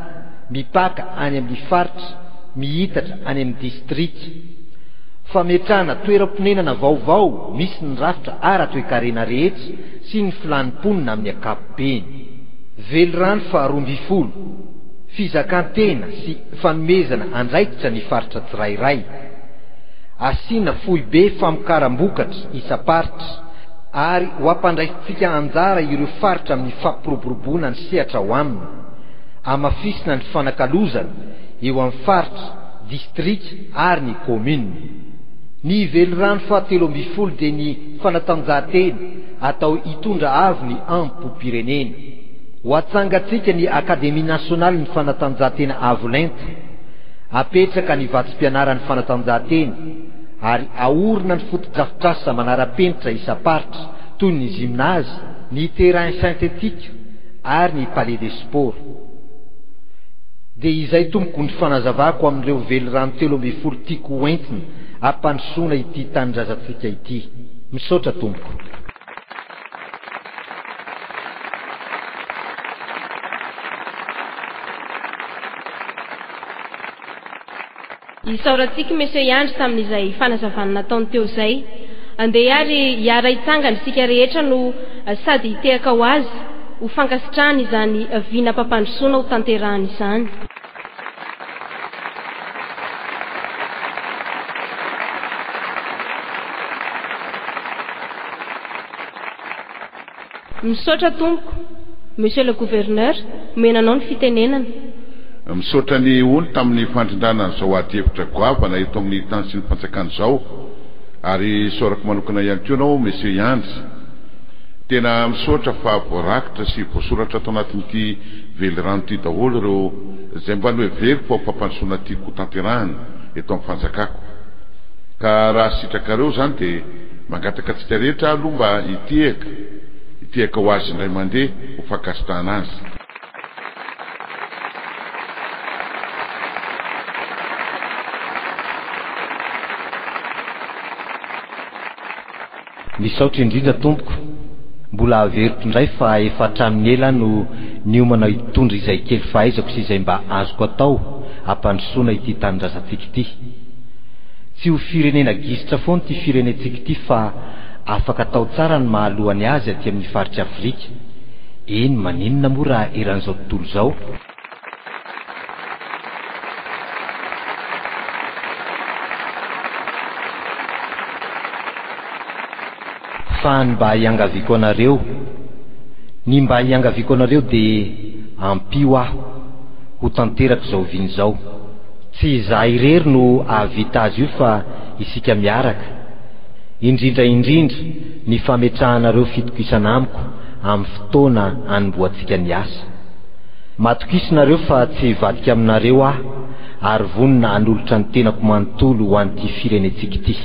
mipaka any amin'ny faritra mihitatra any amin'ny distrika. Fametrahana toeram-ponenana vaovao misy ny rafitra ara-toekarena rehetra sy ny filanimponina amin'ny ankapobeny. Velorano faha-12 fizakantena sy fanomezana andraikitra ny faritra tsirairay. asiana fohy be famokaram-bokatra isaparitra ary ho ampandraisitsika anjara ireo faritra amin'ny fampiroboroboana ny sehatra ho aminy amafisina ny fanakalozana eo amin'ny faritra distrika ary ny komune. Ny velirano fahatelo amby folo dia ny fanatanjahantena atao hitondra avy ny ampo-pirenena. Ho atsangatsika ny akademia nasionaly ny fanatanjahantena avolenta, apetraka ny vatsim-pianarany fanatanjahantena ary aorina ny fotodrafitrasa manara-penitra isaparitra toy ny gymnase, ny terrain synthétique ary ny palais des sports. Dia izay tompoko ny fanazavako amin'ireo velirano telo amby folo tiako hoentina ampandrosoana ity tanindrazantsika ity. Misaotra tompoko. Isaorantsika Monsieur Yandry tamin'izay fanazavana nataony teo izay. Andeha ary hiara hitsangana isika rehetra no sady hitehaka ho azy ho fankasitrahana izany vinam-pampandrosoana ho tanterahana izany. Misaotra tompoko, Monsieur le Gouverneur, menanao ny fitenenana. Misaotra ny ony tamin'ny fandrindrana n'izao ady hevitra goavana eto amin'ny tany sy ny fantsakana izao, ary saorako manokana ihany koa ianao Monsieur Yandry. Tena misaotra fa voarakitra sy voasoratra atao anatin'ity velirano ity daholo ireo izay mba hoe veriko fa fampandrosoana tiako tanterahana eto amin'ny fanjakako. Ka raha sitrakareo zany dia mangataka antsika rehetra aloha mba hitehaka ho azy indray mandeha ho fankasitrahana azy. Misaotra indrindra tompoko, mbola averiko indray fa efa hatramin'ny ela no niomana hitondra izay kely fahaizako sy izay mba azoko atao ampandrosoana ity tanindrazantsika ity. Tsy ho firenena gisitra foana ity firenentsika ity fa afaka atao tsara ny mahalohany azy aty amin'ny faritra Afrika. Eny, maninona moa raha eran'izao tontolo izao? Fa ny mba hiangaviako anareo, dia ampio aho ho tanterako izao viany izao. Tsy izaho irery no ahavita azy io fa isika miaraka. Indrindra ny fametrahanareo fitokisana amiko amin'ny fotoana hanomboantsika ny asa. Matokisinareo fa tsy hivadika aminareo aho ary vonina hanolotra ny tenako manontolo ho an'ity firenentsika ity.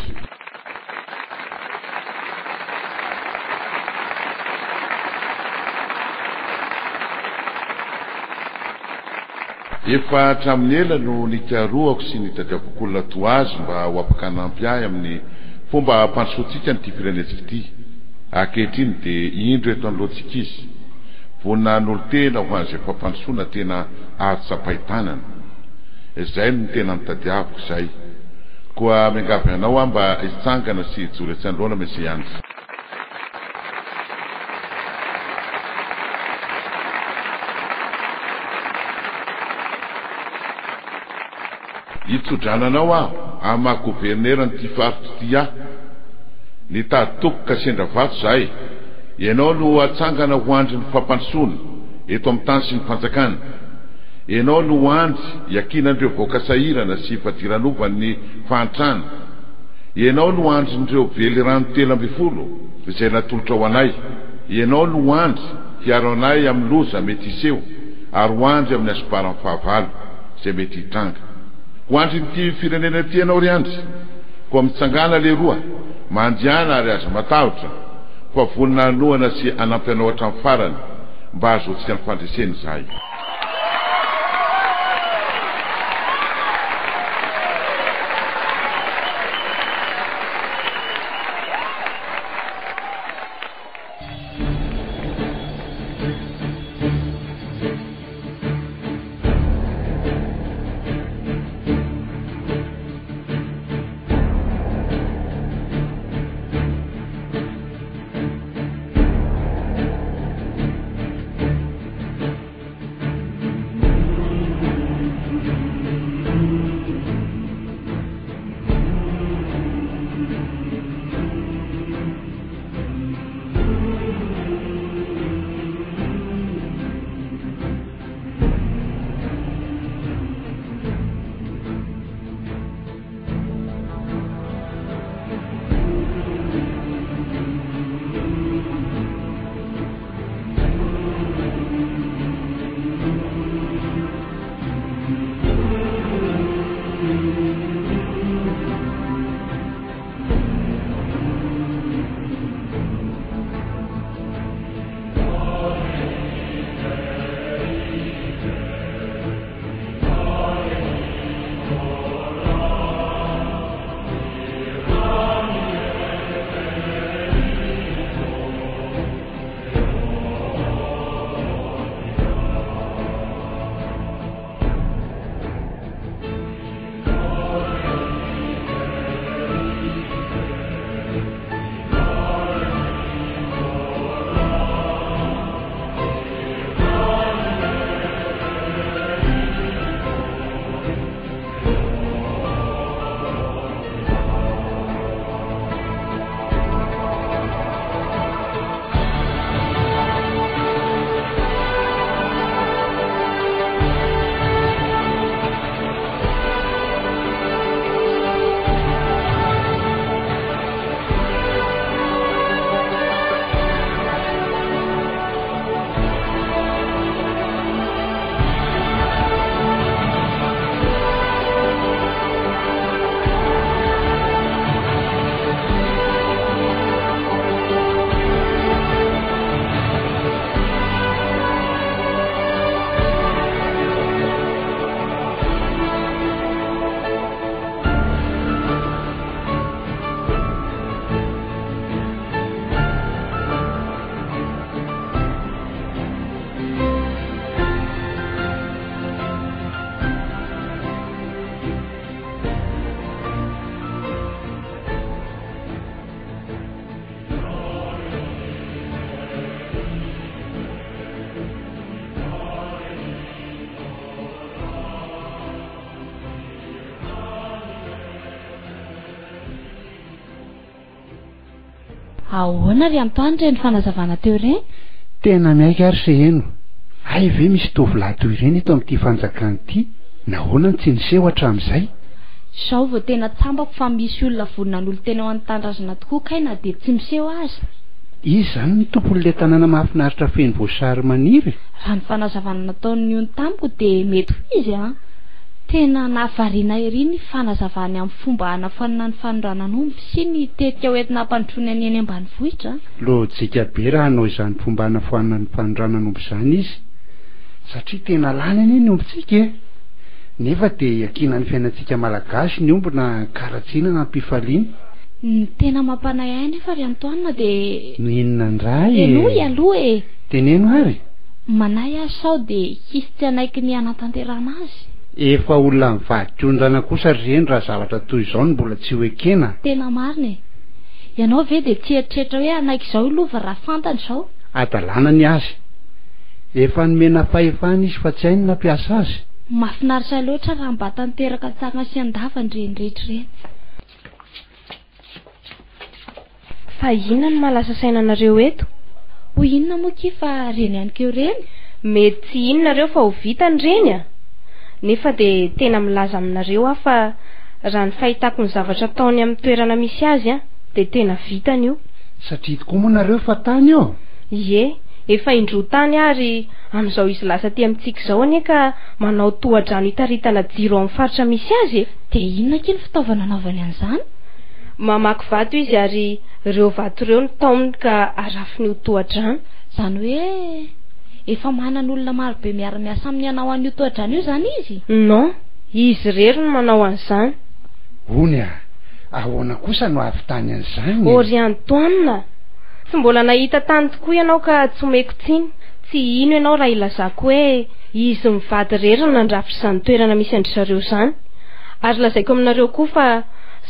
Efa hatramin'ny ela no nikaroako sy nitadiavako olona toa azy mba ho apaka hanampy ahy amin'ny fomba hampandrosoantsika nyity firenentsika ity. Ankehitriny dia indro eto anoloantsika izy, vonina n'olo tena ho azy fampandrosoana tena azo sapaitanana. Izay no tena nitadiavako izay. Koa miangavy anao aho mba hitsangana sy hijory etsy-anoloana Monsieur Yandry. Hitsodrananao aho amin'ny gouverneura n'ity faritra ity aho, nitady tokoka sendra vato zahay. Ianao no atsangana ho andry ny fampandrosoana eto amin'ny tany sy ny fanjakana. Ianao no andry iakinan'ireo vahoaka sahirana sy fadiranovan'ny fahantrana. Ianao no andry n'ireo velirano telo amby folo izay natolotra ho anay. Ianao no andry hiaro anay amin'ny loza mety iseho ary ho andry amin'ny asoparan'ny fahavalo izay mety hitranga. Ho andry n'ity firenena ity ianao ry andry, koa mitsangana leroa mandiana ary aza matahotra, fa vonina anohana sy anampy anao hatramin'ny farany mba azoantsika ny fandreseny izahay. ahoana ry antoany reny fanazavana teo ireny? Tena miaika ary se eno. Ay ve misy tovolahy toy ireny eto amin'ity fanjakana ity? Nahoana tsy niseho hatramin'izay? Sao vao tena tsambako fa misy olona vononan'olo tena ao an-tandrazana tokoa kaina dia tsy miseho azy. Izy zany ny tompon'ilay tanàna mahafinaritra feno voasary maniry? Raha ny fanazavana nataony ony tamiko dia mety ho izy a. Tena nahavariana ery ny fanazavany amin'ny fomba hanafanana ny fanoranan'omby sy ny tetika hoentina hampanotrony any ambanivohitra. Lojika be raha hanao izany fomba hanafanana ny fanoranan'omby izany izy, satria tena lany anie ny ombintsika e. Nefa dia akina ny fiainantsika malagasy ny omby na karatsiana na mpifaliana. Ny tena mampanay ahy nefa ry Antoine dia no inona ndray enoy aloha e. Teneno ary? Manay ahy sao dia hisy tsy anaiky ny hanatanterana azy. Efa olona mivadik'ondrana kosa reny raha zavatra toy izao no mbola tsy hoekena. Tena marina e. Ianao ve dia tsy eritreritra hoe anaiky izao ilova raha fantany izao? Adalana ny azy. Efa nomena fahefana izy fa tsy hainy nampiasa azy. Mahafinaritra loatra raha mba tanteraka tsara sy andava ny renrehetra ireny. Fa inona no malaza sainanareo eto? Ho inona moa ki fa reny ihany keo reny? Mety tsy inonareo fa ho vitany reny a? Nefa dia tena milaza aminareo aho fa raha ny fahitako ny zavatra ataony amin'ny toerana misy azy a dia tena vitany io. Satria tokoa moa nareo fa tany io? Ie, efa indroa tany ary amin'izao izy lasa ty amintsika izao anie ka manao tohadrano hitaritana jiro amin'ny faritra misy azy. Dia inona kely fitaovana anaovany an'izany? Mamaky vato izy ary ireo vato ireo no taominy ka arafiny ho tohadrano. Zany hoe efa manan'olona maro be miara-miasa amin'ny hanao an'io tohadrano io zany izy? Non, izy rery no manao an'izany. Ony a, ahoana kosa no ahavitany an'izany? Ry Antoine, tsy mbola nahita tany tokoa ianao ka tsy omeko tsiny. Tsy ino ianao raha ilazako hoe izy mivady rery no nandrafitra izany toerana misy andry zareo izany. Ary lazaiko aminareo koa fa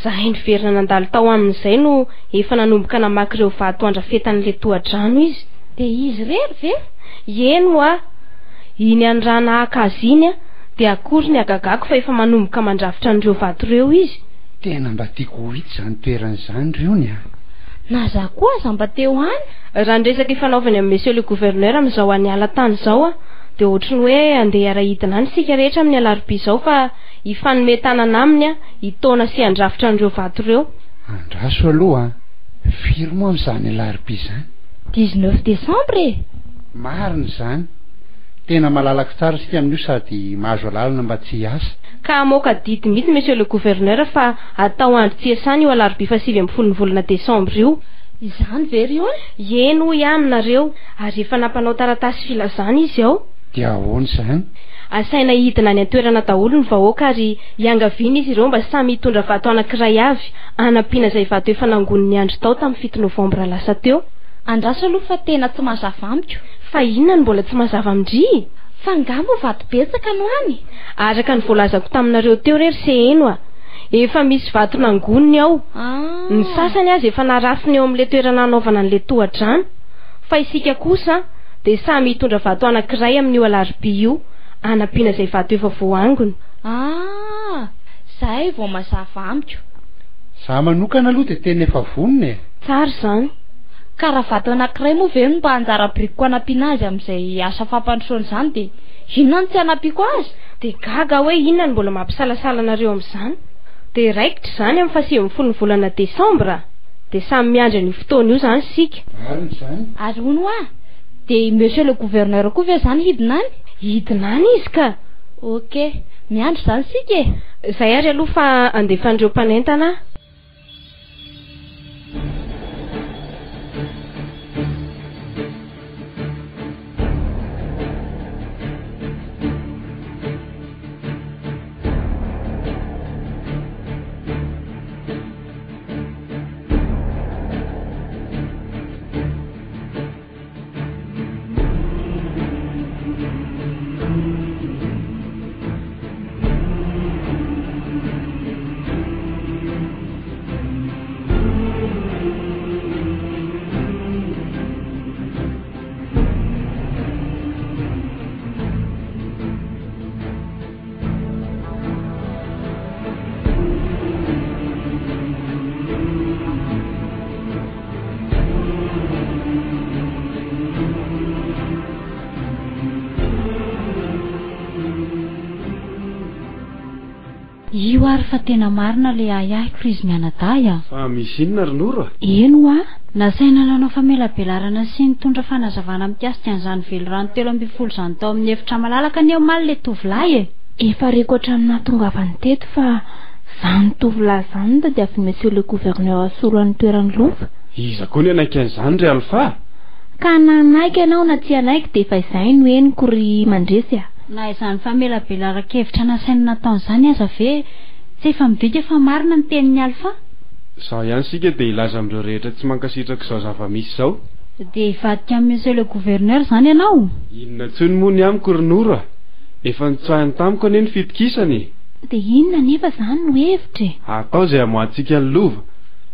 zahay niverina nandalo tao amin'izay no efa nanomboka namaky ireo vato andrafetan'ilay tohadrano izy. Dia izy rery ve? Eno a, iny any raha nahaka azy iny a dia akory ny agagako fa efa manomboka mandrafitra an'ireo vato ireo izy. Tena mba tiako ho hita izany toerana izany riony a. Na za koa aza mba teo any? Raha ny resaka ifanaovany amin'ny monsieur le gouverneur amin'izao any ala tany izao a dia ohatry ny hoe andeha hiara-hidina any sika rehetra amin'ny alarobia izao fa hifanomezana aminy a hitaona sy handrafitra an'ireo vato ireo. Andraso aloha a, firy moa amin'izany alarobia izany? 19 décembre e. Marina izany. Tena malalaka tsara sika amin'io sady mahazo alalana mba tsy hiasa. Ka moka didy mihitsy monsieur le gouverneur fa atao andro tsy hiasana io alarobia fa 7 ny volana Desambra io. Izany very io? Eno hoy aminareo ary efa nampanao taratasy filazana izy ao. Dia ahoana izany? Asaina hidina any an-toerana daholo ny vahoaka ary hiangaviana izy ireo mba samy hitondra vato anankiray avy hanampiana izay vato efa nangoniny ny andro tao tamin'ny 7 Novambra lasa teo. Andraso aloha fa tena tsy mazava amiko. Fa inona no mbola tsy mazava amindry? Fa ngamba vato betsaka no any. Araka ny voalazako taminareo teo rery se eno a. Efa misy vato nangoniny ao. Ny sasany azy efa narafiny eo amin'ilay toerana anaovana an'ilay tohadrano. Fa isika kosa dia samy hitondra vato anankiray amin'io alarobia io hanampiana izay vato efa voangony. Zay vao mazava amiko. Za manokana aloha dia tena efa vonona e. Tsara izany. Ka raha vato anankiray moa ve no mba anjara biriko hanampiana azy amin'izay asa fampandrosoana izany dia inona no tsy hanampiako azy? Dia gaga hoe inona no mbola mampisalasala nareo amin'izany? Dia raikitra izany amin'ny 7 ny volana Desambra. Dia samy miandry ny fotoana io izany sika. Marina izany. Ary hono a, dia monsieur le gouverneur koa ve izany hidina any? Hidina any izy ka. Ok, miandry izany sika e. Izay ary aloha fa andefan'ireo mpanentana. io ary fa tena marina le ayahiko izy mianaday a. Fa misy inona Ronoro? Eno a nasaina lanao famelabelarana sy nitondra fanazavana mikasika an'izany velorano 3 zany tao amin'ny efitra malalaka ny eo maly le tovolahy e. Efa reko hatramin'ny nahatongavany teto fa zany tovolahy zany dia avy monsieur le gouverneur asorany toerany lova. Iza koa ny anaiky an'izany ry Alpha? Ka nanaiky ianao na tsy anaiky dia efa izay no henoko ry mandresy a. Na izany famelabelara-kevitra nasaina nataon'izany aza ve tsy efa midika fa marina ny tenin'ny Alpha? Sao ihany sika dia ilaza amin'ireo rehetra tsy mankasitraka izao zava-misy izao. Dia hivadika amin'ny monsieur le gouverneur zany ianao? Inona tsony moa ny amiko Ronoro? Efa nitsoahany tamiko anie ny fitokisany. Dia inona nefa zany no hevitra? Atao izay hamoatsika ny lova.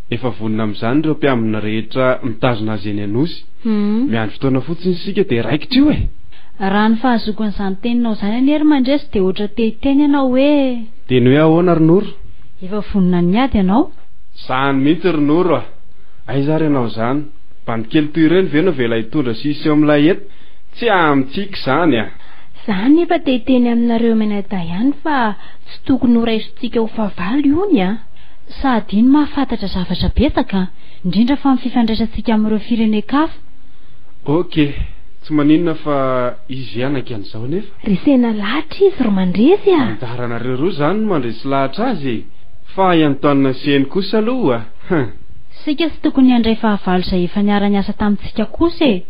Efa vonona amin'izany ireo mpiambina rehetra mitazona azy eny Anosy. Miandry fotoana fotsiny sika dia raikitra io e. Raha ny fahazoakan'izany teninao zany anery mandresy dia ohatra te-hiteny ianao hoe. Teny hoe ahoana Ronoro? Efa vonona niady ianao? Sahany mihitsy Ronoro. Aiza ry ianao zany? Bandikely toy ireny ve no vela hitondra sisy eo amin'ilay eto? Tsy amintsika zany a. Zany efa te hiteny aminareo menada ihany fa tsy tokony ho raisitsika ho favalo io a. Sady iny mahafantatra zavatra betsaka indrindra fa amin'ny fifandraisantsika amin'ireo firenen-kafa. Ok, tsy maninona fa izy anaka an'izao nefa. Resena lahatra izy ro mandresy a. Andaranareo roa zany no mandresy lahatra azy. Fa iantoanina seny kosa aloha. Sika tsy tokony handray fahavalo izay efa niara-niasa tamintsika kosa e.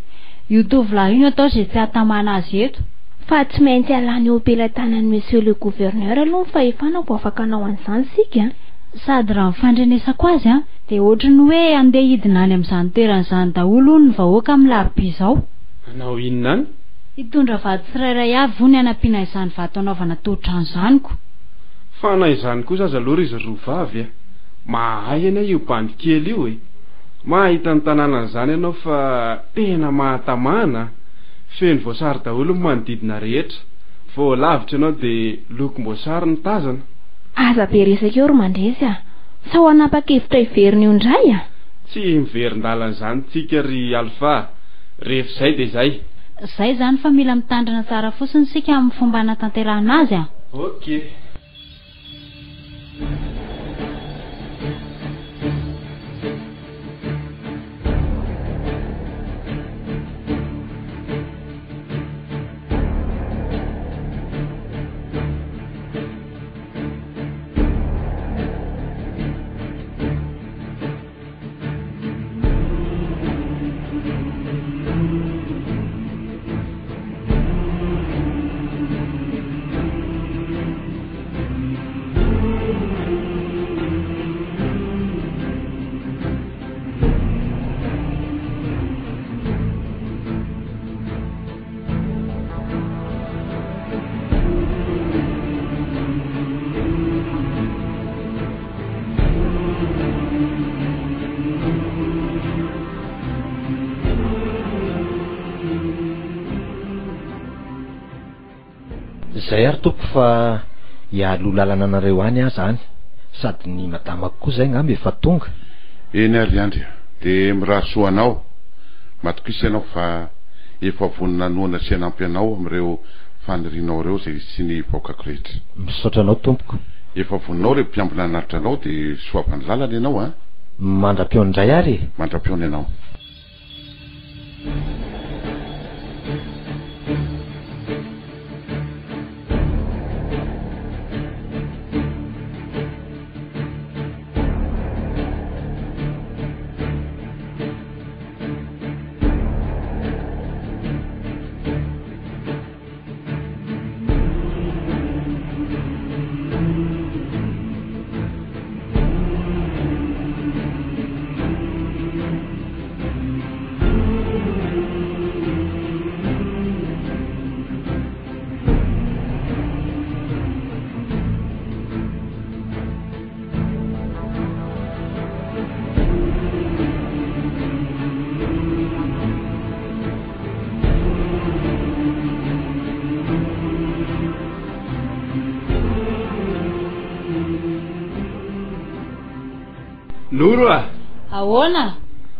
Io tovolahy io atao izay tsy hatamana azy eto. Fa tsy maintsy alany eo ampelantanan'ny monsieur le gouverneur aloha fa efa nao afaka anao an'izany sika. Sady raha mifandrenesako azy a dia ohatra ny hoe andeha hidina any amin'izany toeran'izany daholo ny vahoaka amin'ny larobe izao. Anao inona any? Hitondra vady tsirairay avy ho ny anampiana izany vato anaovana totrano zaniko. Fa na izany kosa aza aloha izy rovavy a. Mahay ana io bandikely io e. Mahita ny tanàna izany ianao fa tena mahatamana. Feno voasary daholo ny manodidina rehetra. Vao lavitra ianao dia lokom-boasary ny tazana. Aza be resaka eo ro mandresy a. Sao anapa-kevitra hiveriny io indray a. Tsy miverin-dalana izany tsika ry Alpha. Rehefa izay dia izay. Izay zany fa mila mitandrina tsara fotsiny sika amin'ny fomba natanterahana azy a. Ok. Zay ary tompo fa hialo lalana anareo any aho zany sady ny madamako koa zay ngamby efa tonga. Eny ary andry dia mirahasoa anao matokisa ianao fa efa vonona noana sy anampy anao amin'ireo fanirinao ireo zay sy ny vaokako rehetra. Misaotra anao tompoko. Efa voninao le mpiambina anaritra anao dia soavany lalana ianao a. Mandra-piony indray ary. Mandra-piony ianao. Noro a. Ahoana?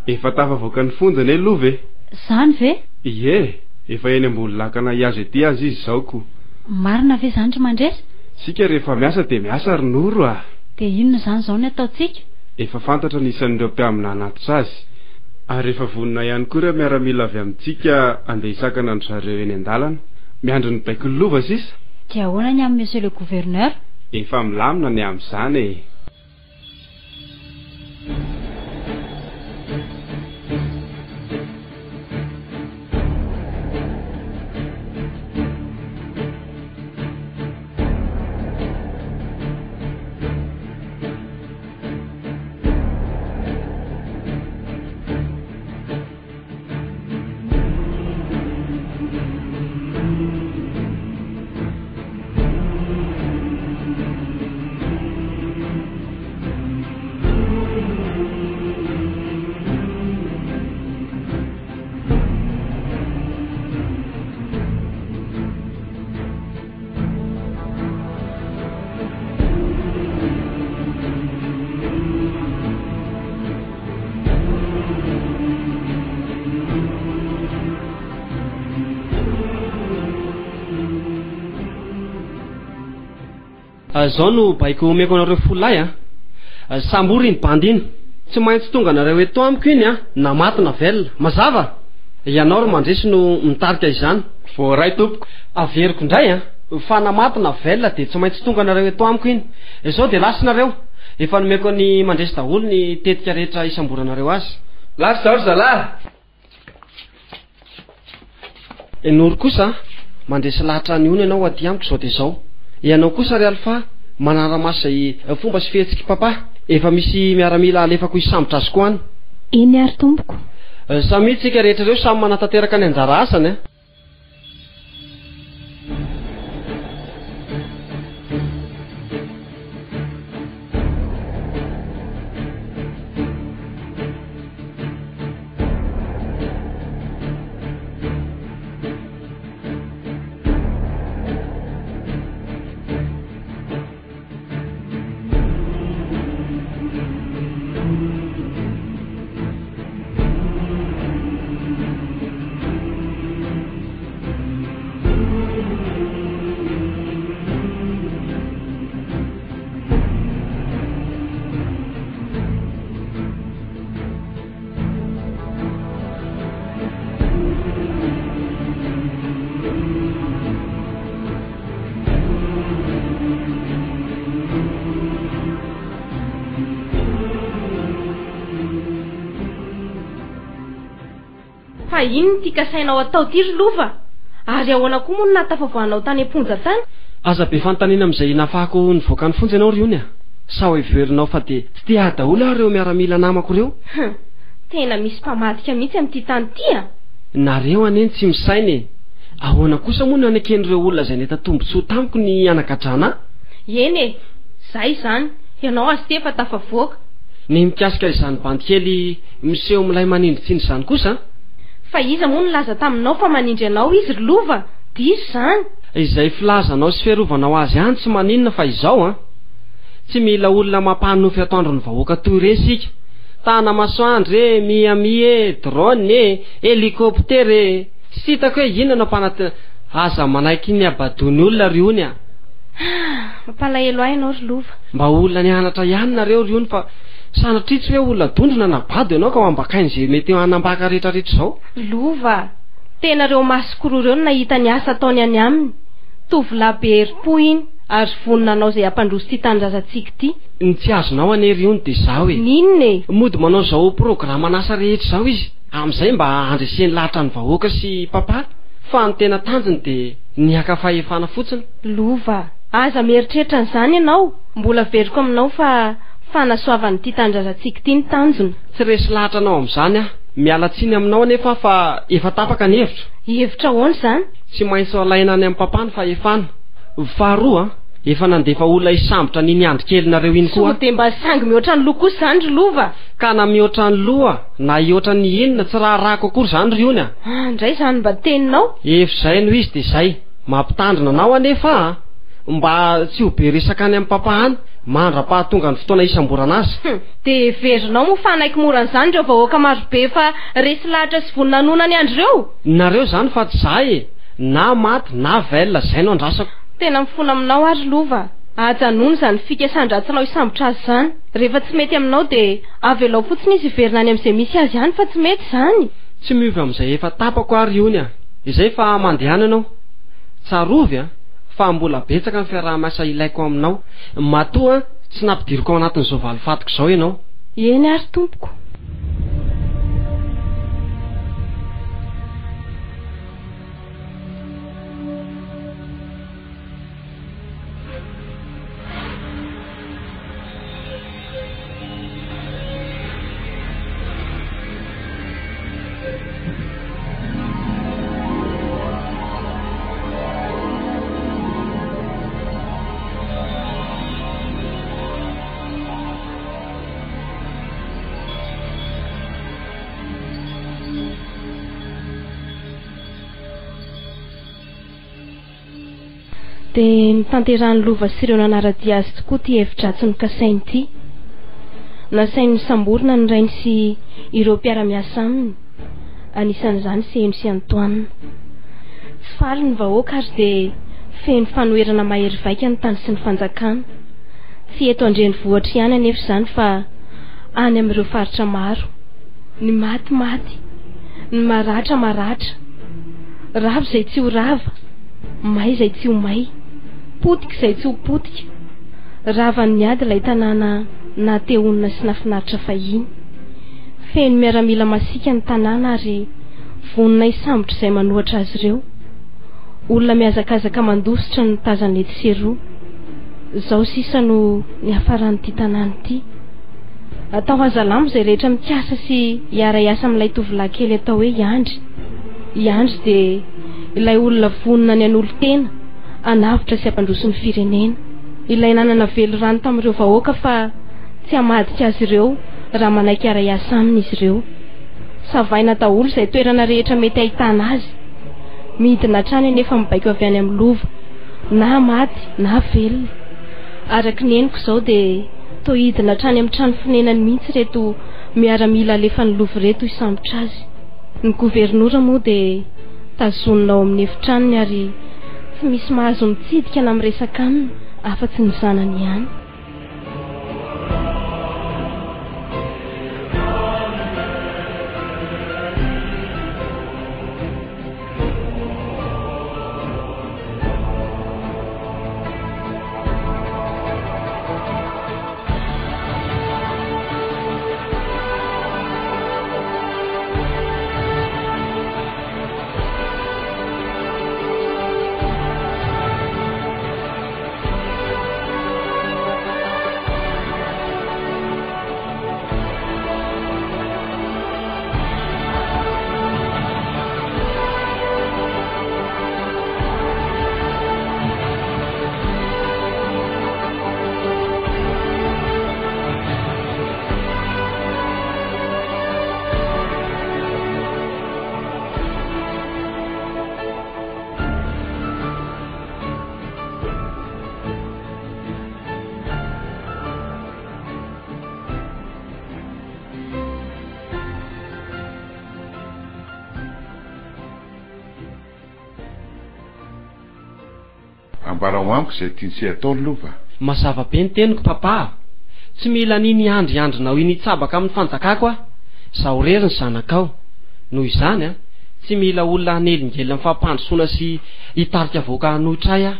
Efa tafavoaka ny fonjany e lova e. Zany ve? Ie, efa eny ambony lakana iazy ety azy izy zao ko. Marina ve zany ry mandresy? sika rehefa miasa dia miasa ry Noro a. Dia inona izany izao ny ataontsika? Efa fantatra nisan'ireo mpiamina anatitra azy, ary rehefa vonina ihany koa ireo miaramila avy amintsika andeha hisakana andro zareo eny an-dalana miandry ny baiky ny lova sisa. Dia ahoana ny amin'ny monsieur le gouverneur? Efa milamina ny amin'izany e. Zao no baiko omeko anareo folahy a. Sambory iny bandy iny. Tsy maintsy tonga nareo eto amiko iny a, na maty na velona. Mazava? Ianao ro mandresy no mitarika izany. Voaray tompoko. Averiko indray a, fa na maty na velona dia tsy maintsy tonga nareo eto amiko iny. Izao dia lasa nareo. Efa nomeko ny mandresy daholo ny tetika rehetra isamboranareo azy. Lasa zaho zalahy. Noro kosa mandresy lahatra ny ony ianao aty amiko zao dia zao. Ianao kosa ry Alpha manara-maso izay fomba sy fihetsiky papa. Efa misy miaramila alefako hisambotra azy koa any. Iny ary tompoko. Samy tsika rehetra ireo samy manatateraka ny anjara asany a. Fa ino ty kasainao atao ty ry Lova? Ary ahoana koa moa no natafavoanao tany amponja tany? Aza be fanontaniana amin'izay nafahako nivoaka ny fonja ianao ry ony a. Sa ho iverinao fa dia tsy te aha daholo aho ireo miaramila namako ireo. Tena misy mpamadika mihitsy amin'ity tany ty a. Nareo aneny tsy misainy. Ahoana kosa moa no anaken'ireo olona izay neta tombontsoa tamiko ny anagadrana? Eny e, zay izany. Ianao azy tefa tafavoaka. Ny mikasika izany bandikely miseho milay manindritsiny izany kosa. Fa iza moa nilaza taminao fa manindry anao izy ry Lova? Diso izany. Izay filazanao sy fiarovanao azy any tsy maninona fa izao a. Tsy mila olona mampanofy atoandro ny vahoaka toy ireny sika. Tana masoandro miamie, drone helikoptere. Tsy hitako hoe inona mpanat aza manaiky ny abadony olona ry ony a. Mampalahelo ahy ianao ry Lova. Mba olona nianatra ihany nareo ry ony fa sanatria tsy hoe olona dondrona na bado ianao ka ambakainy izay mety hanambaka rehetrarehetra izao. Lova, tena reo masikoro ireo no nahita ny asa ataony any aminy. Tovolahy be herim-po iny ary vonona anao izay hampandroso ty tanindrazantsika ty. Ny tsy azonao anery ony dia izao e. Ninona e? Mody manao izao programa n'asa rehetra izao izy. Amin'izay mba handreseny lahatra ny vahoaka sy papa. Fa ny tena tanjony dia niaka fahefana fotsiny. Lova, aza mieritreritra an'izany ianao. Mbola veriko aminao fa fanasoavany ty tanindrazantsika ty ny tanjony. Tsy resy lahatra anao amin'izany a. Miala tsiny aminao anefa fa efa tapaka ny hevitra. Hevitra ahoana izany? Tsy maintsy alaina any amin'ny papany fahefana. Faharoa efa nandefa olona hisambotra ny andrikelinareo iny koa. Sao dia mba sangy mihoatra ny loha kosa izany ry Lova. Ka na mihoatra ny loha na hihoatra ny inona tsy raha rako akory izany ry ony a. Indray izany mba teninao. Efizay no izy dia izay. Mampitandrina anao anefa mba tsy ho be resaka any amin'ny papa any. Mandra-pahatonga ny fotoana isamborana azy. Dia verinao mo fanaiky moran'izany ireo vahoaka marobe fa resy lahatra sy voninanona ny andro ireo. Nareo izany fa tsy zahay e. Na maty na velona izay no andrasako. tena mifona aminao ary lova ajanono zany fikasandratsilao isambotra azy zany rehefa tsy mety aminao dia avelao fotsiny izy iverina any amin'izay misy azy ihany fa tsy mety zany tsy miovy amin'izay efa tapako ary iony izay fa mandehana anao tsarovy fa mbola betsaka ny fiaraha-miasa ilaiko aminao matoa tsy nampidiriko ao anatin'izao valifatiko izao ianao eny ary tompoko dia mitanterahan'ny lova sy ireo nanaradia azy tokoa ty hevitra tsy nokasainy ity nasainy samborina ny rainy sy ireo mpiara-miasa aminy anisan'izany sy eno sy Antoine tsy faly ny vahoaka ary dia feno fanoherana mahery vaika ny tany sy ny fanjakana tsy eto andrenivohitra ihany anefa izany fa any amin'ireo faritra maro ny maty ny maratra rava izay tsy ho rava may izay tsy ho may potika izay tsy ho potika ravany miady ilay tanàna natehonina sy nafinaritra fahiny feno miaramila masika ny tanàna ary vonina isambotra izay manohatra azy ireo olona miazakazaka mandositra ny tazana ety seroa izao sisa no niafaran'ity tanàna ity atao azalamo izay rehetra mikasa sy hiara-iasa amin'ilay tovolahy kely atao hoe Iandry dia ilay olona vonina ny an'olo-tena anavitra sy ampandroso ny firenena ilay nanana velo rano tamin'ireo vahoaka fa tsy hamadika azy ireo raha manaiky ara-iasa aminy izy ireo savaina daholo izay toerana rehetra mety ahitana azy midina hatrany anefa mibaiko avy any amin'ny lova na maty na velona araky ny henoko izao dia toa hidina hatrany amin'ny trano fonenany mihitsy reto miaramila alefa ny lova reto isambotra azy ny governora moa dia tazonina ao amin'ny efitranony ary tsy misy mahazo mitsidika na miresaka aminy afa-tsy ny zanany ihany ambarao amiko izay tianysy atao ny lova mazava be ny teniko papa tsy mila niny andriandrinao iny itsabaka amin'ny fanjakako zaho rery ny zanakao noho izany tsy mila olona hanelingely amin'ny fampandrosoana sy hitarika voaka hanohitray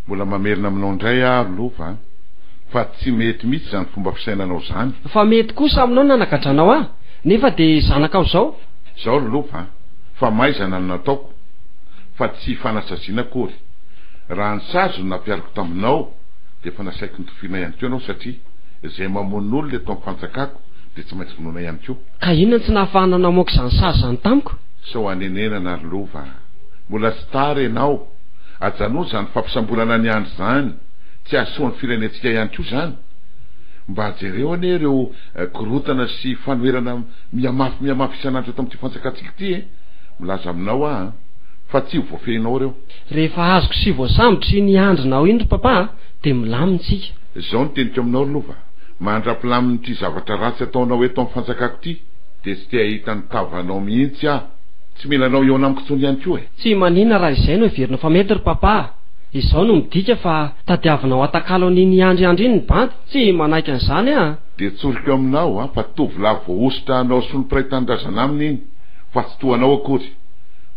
mbola mamerina aminao indray lova fa tsy mety mihitsy zany fomba fisainanao zany fa mety kosa aminao nanakatranao nefa dia zanakao zao lova fa maizana ny nataoko fa tsy fanasaziana akory raha ny sazo no nampiariko taminao dia efa nasaiko ny tofiana ihany koa ianao satria izay mamon'olo le tao fanjakako dia tsy maintsy vonoana ihany koa ka inona tsy nahafahanana moka izany sazy zany tamiko sao anenenana ary lova mbola tsy tara ianao ajanoa zany fampisambolana ny andro zany tsy ahasoan'ny firenentsika ihany koa zany mba jereo ane ireo korotana sy fanoherana miamafy isan'andro tamin'ity fanjakatsika ity milaza aminao fa tsy voafehinao reo rehefa azoko sy voasambotra ny andrinao indro papa dia milamintsika izao ny teniko aminao lova mandra-pilamin'ity zavatra ratsy ataonao eto amin'ny fanjakako ity dia tsy te ahita ny tavanao mihitsy tsy milanao eo anamiko tsony ihany koa tsy manina raha izay no heverina fa mety ry papa izao no midika fa tadiavinao atakalo an'iny andriandry iny ny bandy tsy manaiky an'izany a. De tsolika aminao a fa tovolahy voaositra anao sy ny mpiray tandrazana aminy iny fa tsy toanao akory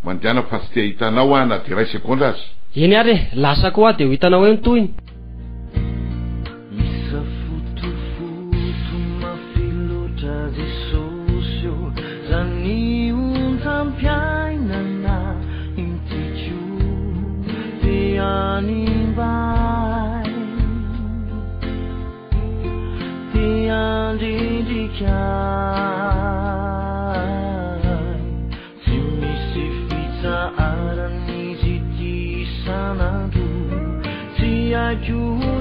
mandiana fa tsy te hitanao a na de ray sekondra azy. Eny ary lasa koa de ho hitanao hoe mitohiny.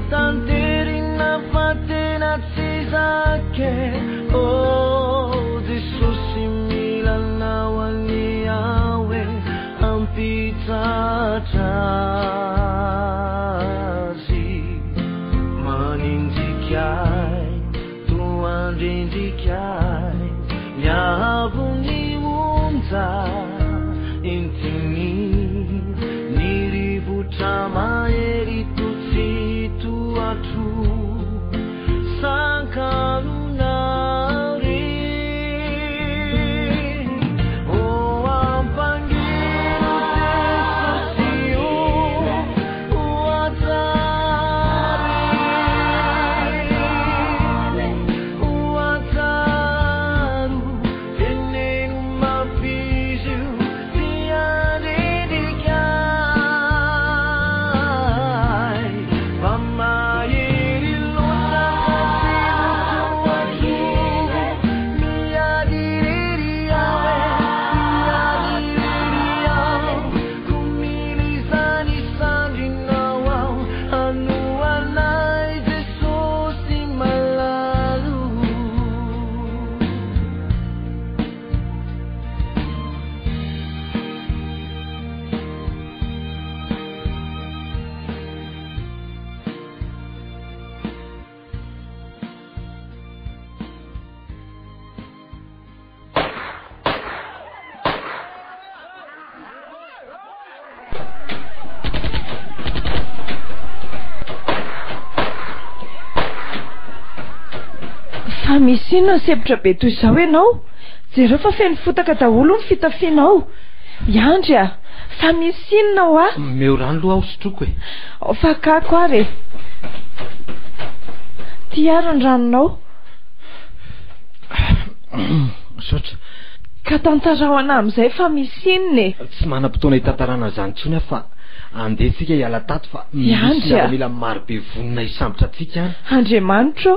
Tanterina fatena tsizake oh Jesusi milanao ani awe ampitatazi manindikai tuandindikai nyavuni unza intini nirivutama misy inona sepitra be toy izao ianao jereo fa feno fotaka daholo ny fitafianao Iandry a fa misy inona ho a meo rano loha aho sotroko e fa kako ary tiaro ny ranonao sotra ka tantarao ana amin'izay fa misy inona e tsy manam-potoana hitantarana zany tsony a fa andehitsika hiala tato fa misy mila marobe vonina hisambotra atsika any Andriamanitra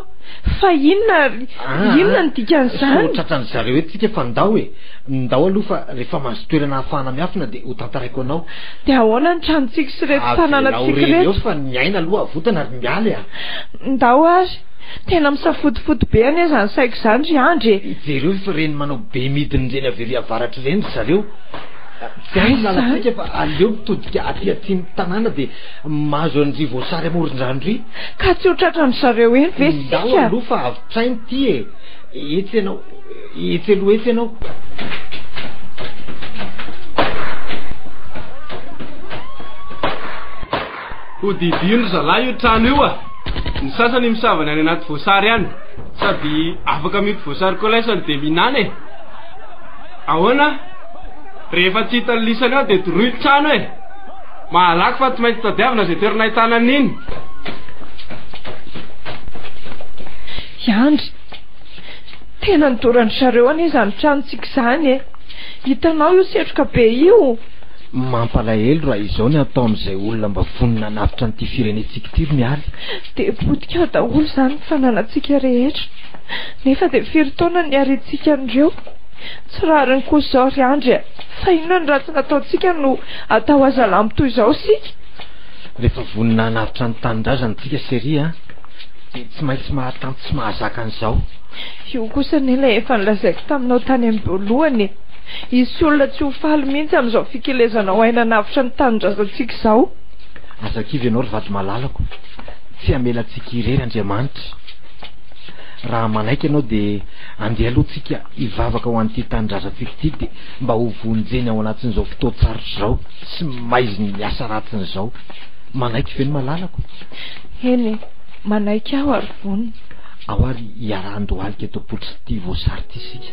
fa inona ny dikan'izany tratran'ny zareo hoe tsika fa ndao e ndao aloha fa rehefa mahazo toerana hahafahana miafina de ho tantaraiko anao de ahoana ny tranontsika sy reto tanànatsika reto fa ny aina aloha avotana ary mialy a ndao ary tena misafotofoto be any azany saiko zany ry Andry jereo fa reny manao be midiny reny avery avaratra reny zareo lalaka fa aleo mitodika aty atsimo tanàna de mahazo an'zy voasary amoron-drano ry ka tsy ho tratran'ny zareo eny ve sika ndao aloha fa avitsainy ty e etsy ianao etsy aloha etsy ianao ho didino zalahy io trano io a ny sasany misavany any anaty voasary any sady afaka mity voasary kolaisany de minana e ahoana rehefa tsy hita ny lisany ao de doroy trano e mahalaky fa tsy maintsy tadiavina zay toerana ahitana an'iny Iandry tena nidorany zareo any izany tranontsika zany e hitanao io setroka be io mampalahelo raha izao ny atao amin'izay olona mba vonina navitra n'ity firenetsika ity ry mialy de potika daholo zany ny fananantsika rehetra nefa de firy taona ny arintsika andreo tsy rariny kosa izao ry Andry fa inona ny ratsy nataontsika no atao azalamy toy izao sika rehefa vonina navitra ny tanindrazana tsika sery a de tsy maintsy mahatanty tsy mahazaka an'izao io kosa nilay efa nilazaiko taminao tany amin'ny voalohany isy olona tsy ho faly mihitsy amin'izao fikelezanao aina navitra ny tanindrazantsika izao azakivy ianao ry vady malalako tsy hamelantsika irery Andriamanitra raha manaiky ianao de andeha aloha tsika hivavaka ho an'ity tanindrazantsika ity de mba ho vonjeny ao anatin'izao fotoatsarotro zao tsy maizy ny asa ratsin'izao manaiky ve ny malalako? Eny manaiky aho ary vonona. Ao ary iarahandohalika eto ampotry ty voasary ty sika.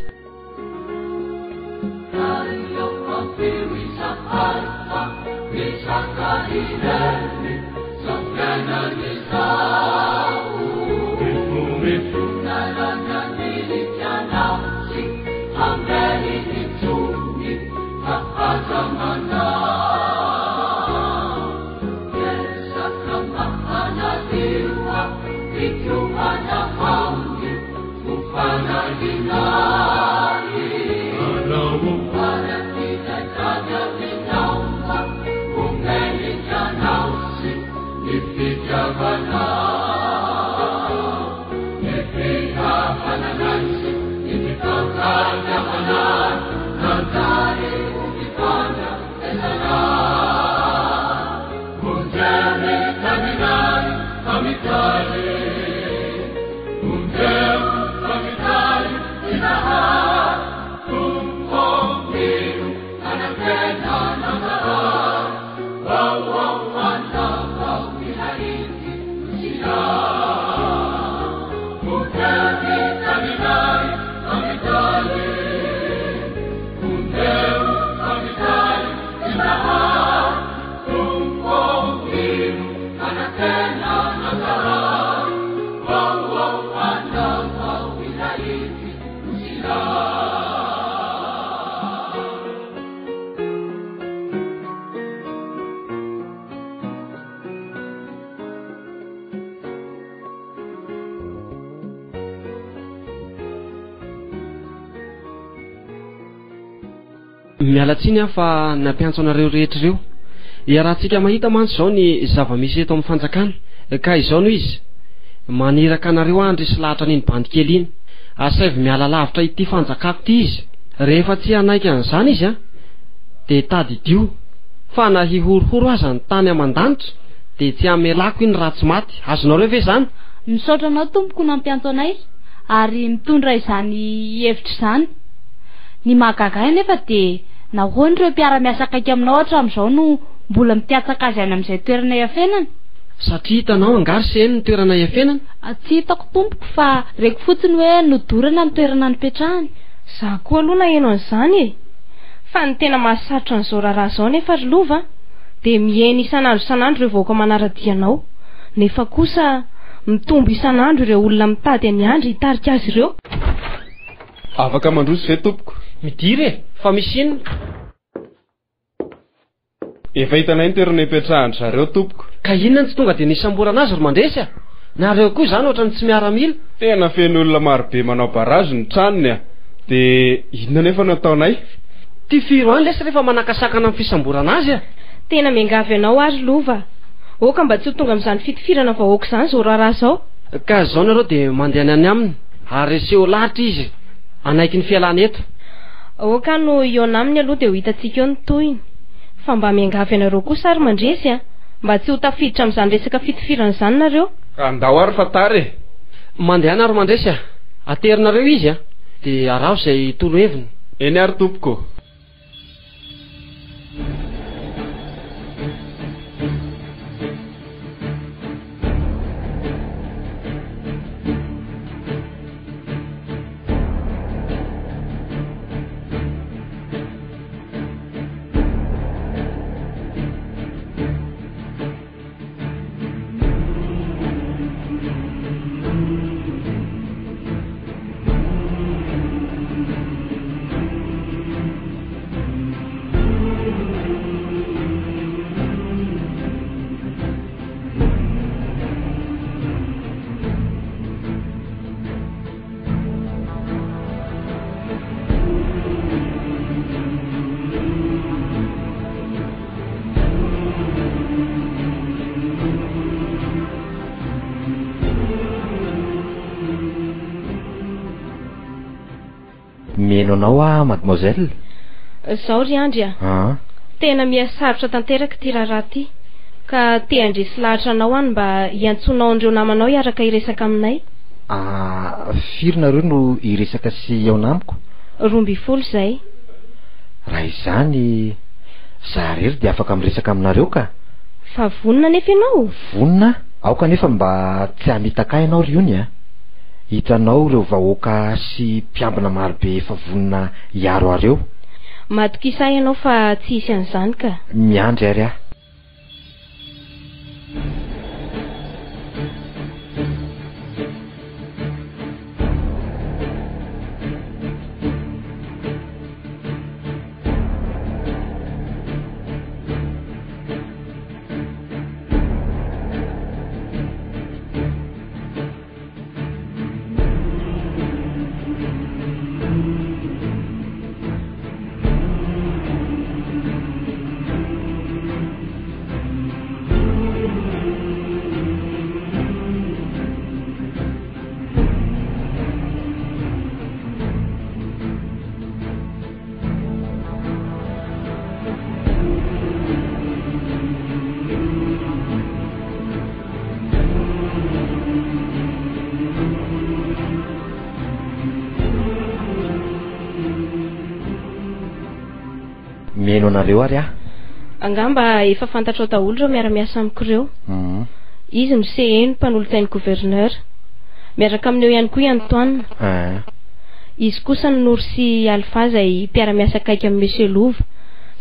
Mialatsiny aho fa nampiantso anareo rehetra ireo. Iarahantsika mahita mantsy zao ny zava-misy eto amin'ny fanjakana. Ka izao no izy maniraka anareo andry sy lahatra n'iny bandikely iny. Asaivy miala lavitra ity fanjakako ty izy. Rehefa tsy hanaiky an'izany izy de tady dio. Fa na hihorohoro aza ny tany aman-danitra de tsy hamelako iny raha tsy maty. Azonareo ve zany? Misaotra anao tompoko nampiantso anay ary mitondra izany hevitra izany. Ny mahagaga nefa de nahoany ireo mpiara-miasa akaiky aminao hatramin'izao no mbola mitiatsaka azy any amin'izay toerana iafenana? Satria hitanao angary seny ny toerana iafenana? Tsy hitako tompoko fa reko fotsiny hoe nodorana ny toerana nipetrahany. Za koa aloha naheno an'izany e. Fa ny tena mahasarotra an'izao raharaha zao nefa ry lova de mihaino isan'andro ireo vahoaka manaradianao. Nefa kosa mitombo isan'andro ireo olona mitady any andry hitarika azy ireo. Afaka mandroso ve tompoko? Midire, fa misy inona? Efa hitanay ny toerana ipetrahany zareo tompoko. Ka inona ny tsy tonga de nisamborana azy ry mandresy a? Nareo koa zany ohatrany tsy miara-mila. Tena feno olona marobe manao barazy ny tranony a. De inona nefa nataonay? Ty firo any lesy rehefa manakasakana amin'ny fisamborana azy a. Tena miangavy anao ary lova. Oka mba tsy ho tonga amin'izany fitifirana vahoaka izany zao raharaha zao. Ka zao nareo de mandeha any aminy ary seho lahatra izy anaiky ny fialana eto. Oka no iona aminy aloha de ho hitantsika eo ny toyiny. Fa mba miangavy anareo kosa ary mandresy a, mba tsy ho tafiditra amin'izany resaka fitifirana izany nareo. Andao ary fatary e. Mandeha ary mandresy a. Aterinareo izy a de araho izay toroheviny. Eny ary tompoko. Mihaino anao a mademoiselle? Zao ry andry a. Tena mihasarotra tanteraka ty raharaha ty. Ka te handresy lahatra anao any mba hiantsonao an'ireo namanao hiaraka hiresaka aminay. Firy nareo no hiresaka sy ao namiko? 12 zay. Raha izany za rery de afaka miresaka aminareo ka. Fa vonina nefa ianao? Vonina? Aoka nefa mba tsy hamitaka ianao riony a. Hitanao ireo vahoaka sy mpiambina marobe efa vonina hiaro areo. Matokisa ianao fa tsy hisy an'izany ka. Miandry ary a. Meno anareo ary a. Angamba efa fantatrao daholo ireo miara-miasa amiko ireo. Izy no CN mpanolotsain'ny gouverneur. Miaraka amineo ihany koa i Antoine. Izy kosa ny Nour sy Alpha izay mpiara-miasa akaiky amin'ny Monsieur Lova.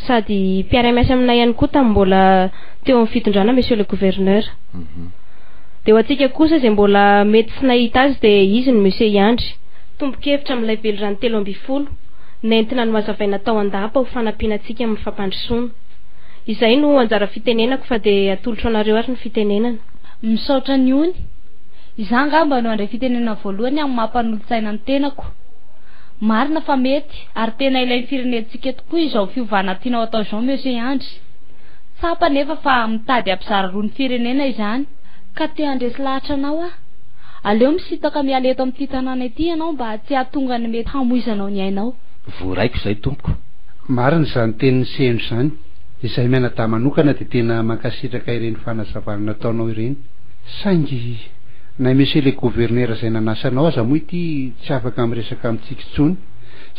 Sady mpiara-miasa aminay ihany koa tamin'ny mbola teo amin'ny fitondrana Monsieur le gouverneur. Dia ho antsika kosa izay mbola mety sy nahita azy dia izy ny Monsieur Yandry, tombo-kevitra amin'ilay velirano 13 nentina no mazavaina tao andapa ho fanampiana antsika amin'ny fampandrosoana. Izay no anjara fitenenako fa dia atolotro anareo ary ny fitenenana. Misaotra ny ony. Izaho angamba no andray fitenenana voalohany amin'ny mampanolotsaina ny tenako. Marina fa mety ary tena ilain'ny firenentsika tokoa izao fiovana tianao atao izao Monsieur Yandry. Tsapa nefa fa mitady ampizara roa ny firenena izany ka te handresy lahatra anao a. Aleo misitaka miala eto amin'ity tanàna ity ianao mba tsy hahatonga ny mety hamoizanao ny ainao. Voaraiko izay tompoko. Marina izany tenin'ny seno izany. Izay mianadahy manokana dia tena mankasitraka ireny fanazavana nataonao ireny. Saingy na Monsieur le gouverneur izay nanasanao aza moa ity tsy afaka miresaka amintsika intsony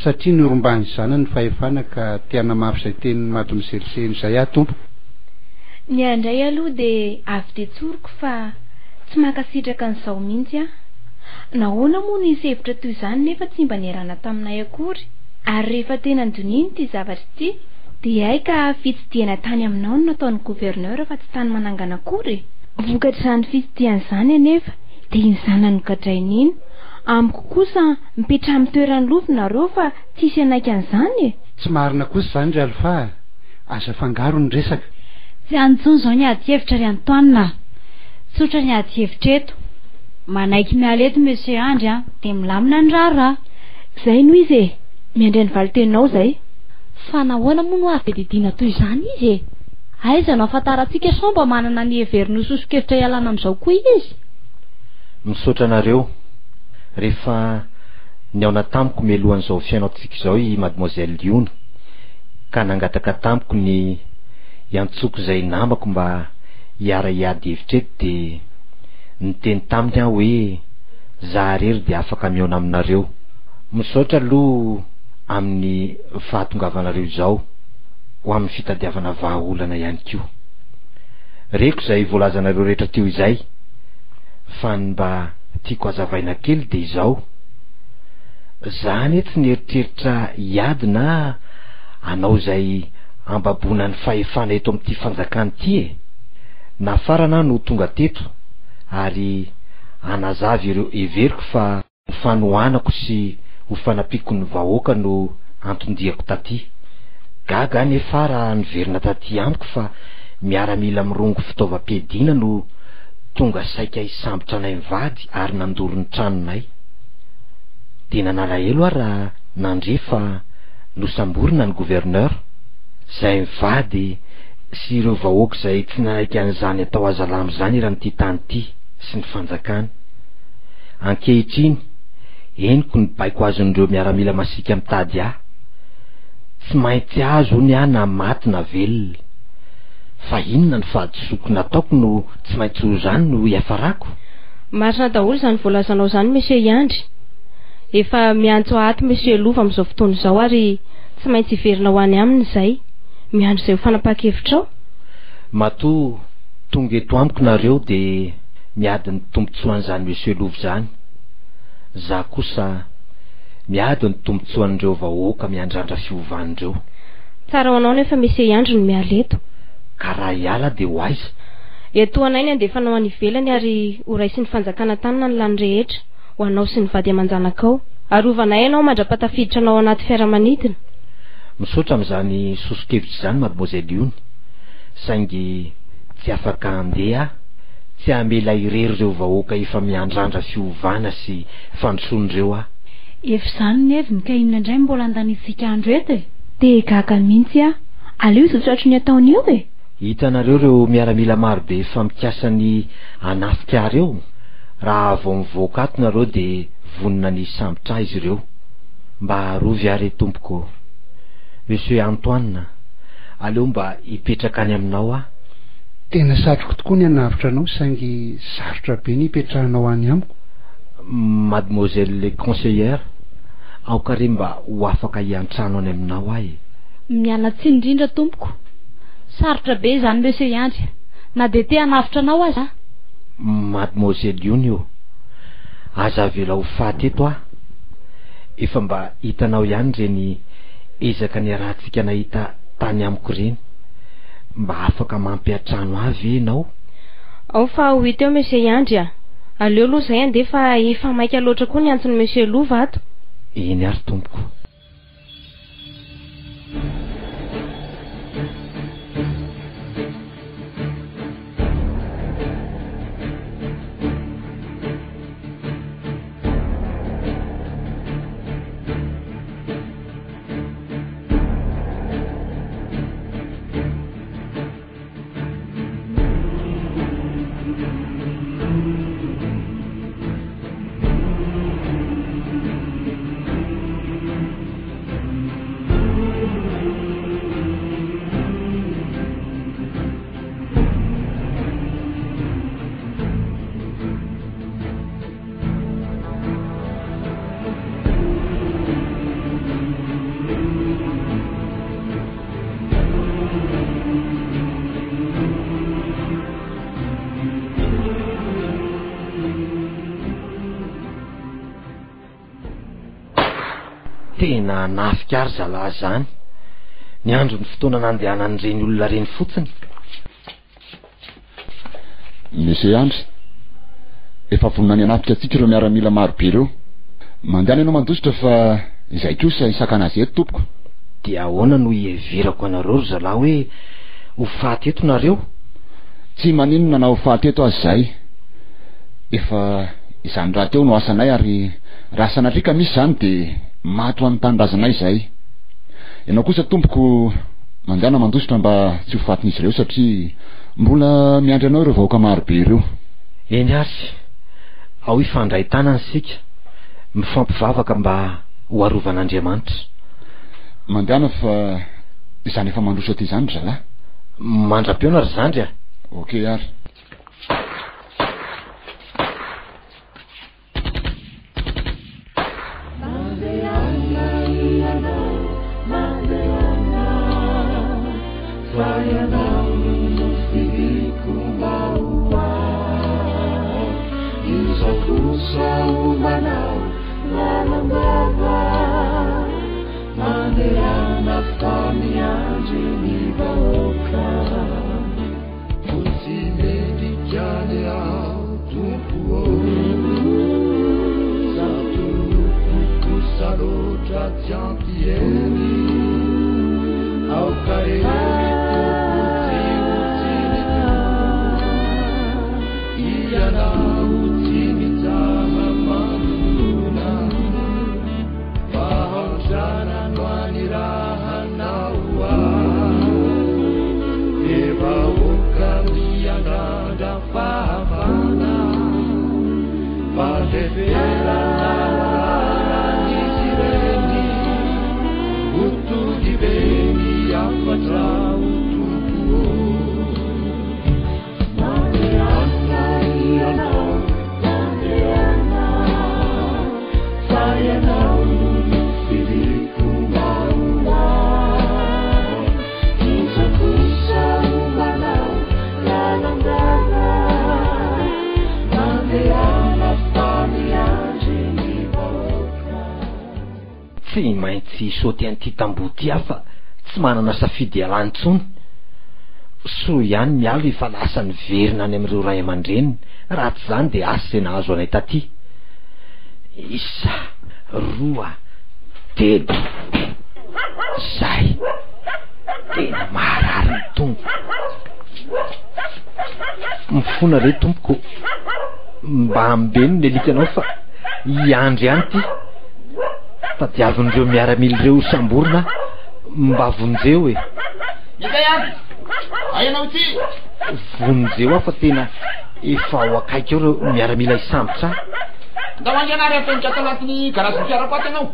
satria nyoromban'ny zanany ny fahefana ka tiana mafy izay tenin'ny madomiseliseny izay tompo. Ny andray aloha dia avy dia tsoriko fa tsy mankasitraka an'izao mihitsy a. Nahoana moa ny hevitra toy izany nefa tsy mba niarana taminay akory. Ary rehefa tena ndoniny ity zavatra ity dia hay ka fitsidiana tany aminao no nataon'ny gouverneur fa tsy tany manangana akory. Vokatran'ny fitsidian'izany anefa dia iny zanany gadrainy iny amiko kosa mipetra amin'ny toerany Lova nareo fa tsisy anaiky an'izany. Tsy marina kosa izany ry Alpha. Aza fangaro ny resaka. Tsy antsony izao ny adi-hevitra ry Antoine. Tsotra ny adi-hevitra eto. Manaiky miala eto Monsieur Yandry dia milamina ny raharaha. Zay no izy e. Miandray ny valitenao zay. Fa nahoana moa no avy didina toy izany izy e. Aiza no afantarantsika sao mba manana ny heveriny soso-kevitra ialana amin'izao koa izy. Misaotra anareo. Rehefa ny ao natamiko melohan'izao fiainaontsika izao i Mademoiselle Liona ka nangataka tamiko ny iantsoko izay namako mba hiara hiady hevitra eto dia niteny taminy aho hoe zaho rery dia afaka mihaona aminareo. Misaotra aloha amin'ny fahatongavanareo izao ho amin'ny fitadiavana vahaolana ihany koa. Reko izay voalazanareo rehetra teo izay fa mba tiako hazavaina kely dia izao. Zany tsy nieritreritra hiady na anao izay ambabona ny fahefana eto amin'ity fanjakana ity e. Nafarana no tonga teto ary anazavy ireo everiko fa fanohanako sy ho fanapiko ny vahoaka no antondiako taty. Gaga nefa raha niverina taty amiko fa miaramila mirongo fitaovam-piadiana no tonga saika hisambotra anay mivady ary nandoro ny tranonay. Dia nanalahelo aho raha nandrefa nosamborina ny gouverneur izay mivady sy ireo vahoaka izay tsy nanaiky an'izany atao azalamo izany raha n'ity tany ity sy ny fanjakana. Ankehitriny eniko ny baiko azon'ireo miaramila masika mitady ahy. Tsy maintsy azo ny ahy na maty na velona. Fa inona ny fahadisoako nataoko no tsy maintsy ho izany no hiafarako. Marina daholo izany voalazanao izany Monsieur Yandry. Efa miantso ato Monsieur Lova amin'izao fotoana izao ary tsy maintsy hiverina ho any aminy izay. Miandry izay ho fanapahan-kevitrao. Matoa tonga eto amiko nareo dia miady ny tombontsoan'izany monsieur Lovo zany. Za kosa miady ny tombontsoan'ireo vahoaka miandrandra fiovan'ireo. Tsara ho anao nefa monsieur Andro no mialeto. Ka raha hiala dia ho aiza? Eto anay ny andefa anao any ivelany ary ho raisy ny fanjakana tanana ny lany rehetra ho anao sy ny vady aman-janakao. Arovanay ianao mandra-patafiditra anao anaty fiaramanidina. Misaotra amin'izany sosokevitra izany mademoiselle Iony, saingy tsy afaka handeha tsy hamela irery ireo vahoaka efa miandrandra fiovana sy fandrosoan'ireo ah. Efa izany neviny ka inona indray mbola andanitsika andro eto e? Dia gaga mihitsy aleo izotsotratro ny ataony io e. Hitanareo ireo miaramila marobe fampiasany anafika reo. Raha vao mivoaka ato nareo dia vonina ny sambotra izy ireo. Mba arovy ary tompoko. Monsieur Antoine, aleo mba hipetraka any aminao ah. Tena satroko tokoa ny anavitra anao, saingy sarotra be ny hipetrahanao any amiko. Mademoiselle le conseillère, aokare mba ho afaka hiantrano any aminao ahy. Miala tsiny indrindra tompoko. Sarotra be izany monsieur Andry. Na dia te hanavitra anao aza. Mademoiselle Iony, aza vela ho faty eto ah. Efa mba hitanao ihany reny ezaka ny rahantsika nahita tany amiko reny. Mba afaka mampiatrano avy ianao. Ao fa ho hita eo monsieur Andry ah. Aleo aloha izay andefa efa maika loatra koa ny antsony monsieur Lovo ato. Eny ary tompoko. Tena nafika ary zalahy zany. Ny andro ny fotoana nandehanan'ireny olona reny fotsiny. Monsieur Andry, efa vonina ny anafika antsika ireo miaramila marobe ireo. Mandehana ianao mandositra fa izay kosa isakanazy eto tompoko. Dia ahoana no hieverako anareo zalahy hoe ho faty eto nareo? Tsy maninona na ho faty eto azy zay. Efa izany raha teo no asanay ary raha sanatrika misy zany dia mato amin'ny tanindrazanay izay. Ianao kosa tompoko mandehana mandositra mba tsy ho fatin'izy ireo satria mbola miandry anao ireo vahoaka marobe ireo. Eny ary, ao ifandray tanana sika, mifampivavaka mba ho arovan'Andriamanitra. Mandehana fa izany efa mandroso aty izany zalahy. Mandra-peona ry zandry ah. Okey ary. Love tsy maintsy saoty an'ity tamboho ty aho fa tsy manana safidy alantsony soa ihany mialo efa lasa niverina any amin'ireo ray aman-dreny raha tsy zany de asa zay nahazo anay taty 1 2 3 zay tena maharary ny tombo mifona re tompoko mba ambeny ny elikanao fa iandry ihany ty tadiavin'ireo miaramily reo samborona mba vonjeo ainao ty vonjeo aho fa tena efa ao akaiky eo reo miaramila isambotra da mandeanary afenitra ato anatiny garaziny fiarakoaty anao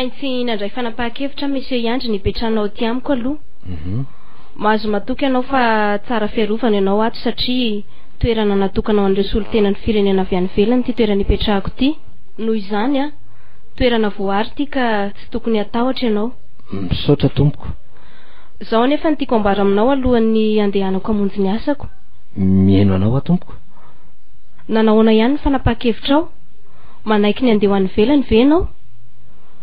maintsy nandray fanapahan-kevitra monsieur Iandry nipetrahanao ty amiko aloha. Mahazo matoky ianao fa tsara fiarovana ianao ato satria toerana natokanao an'ireo solotenan'ny firenena avy any ivelany ty toerana nipetrahako ty. Noho izany a toerana voary ty ka tsy tokony atahotra ianao. Misaotra tompoko. Zaho nefa nitiako ambara aminao alohan'ny andehanako hamonjy ny asako. Mihaino anao a tompoko. Nanahoana ihany ny fanapahan-kevitrao? Manaiky ny andeha ho any ivelany ve ianao?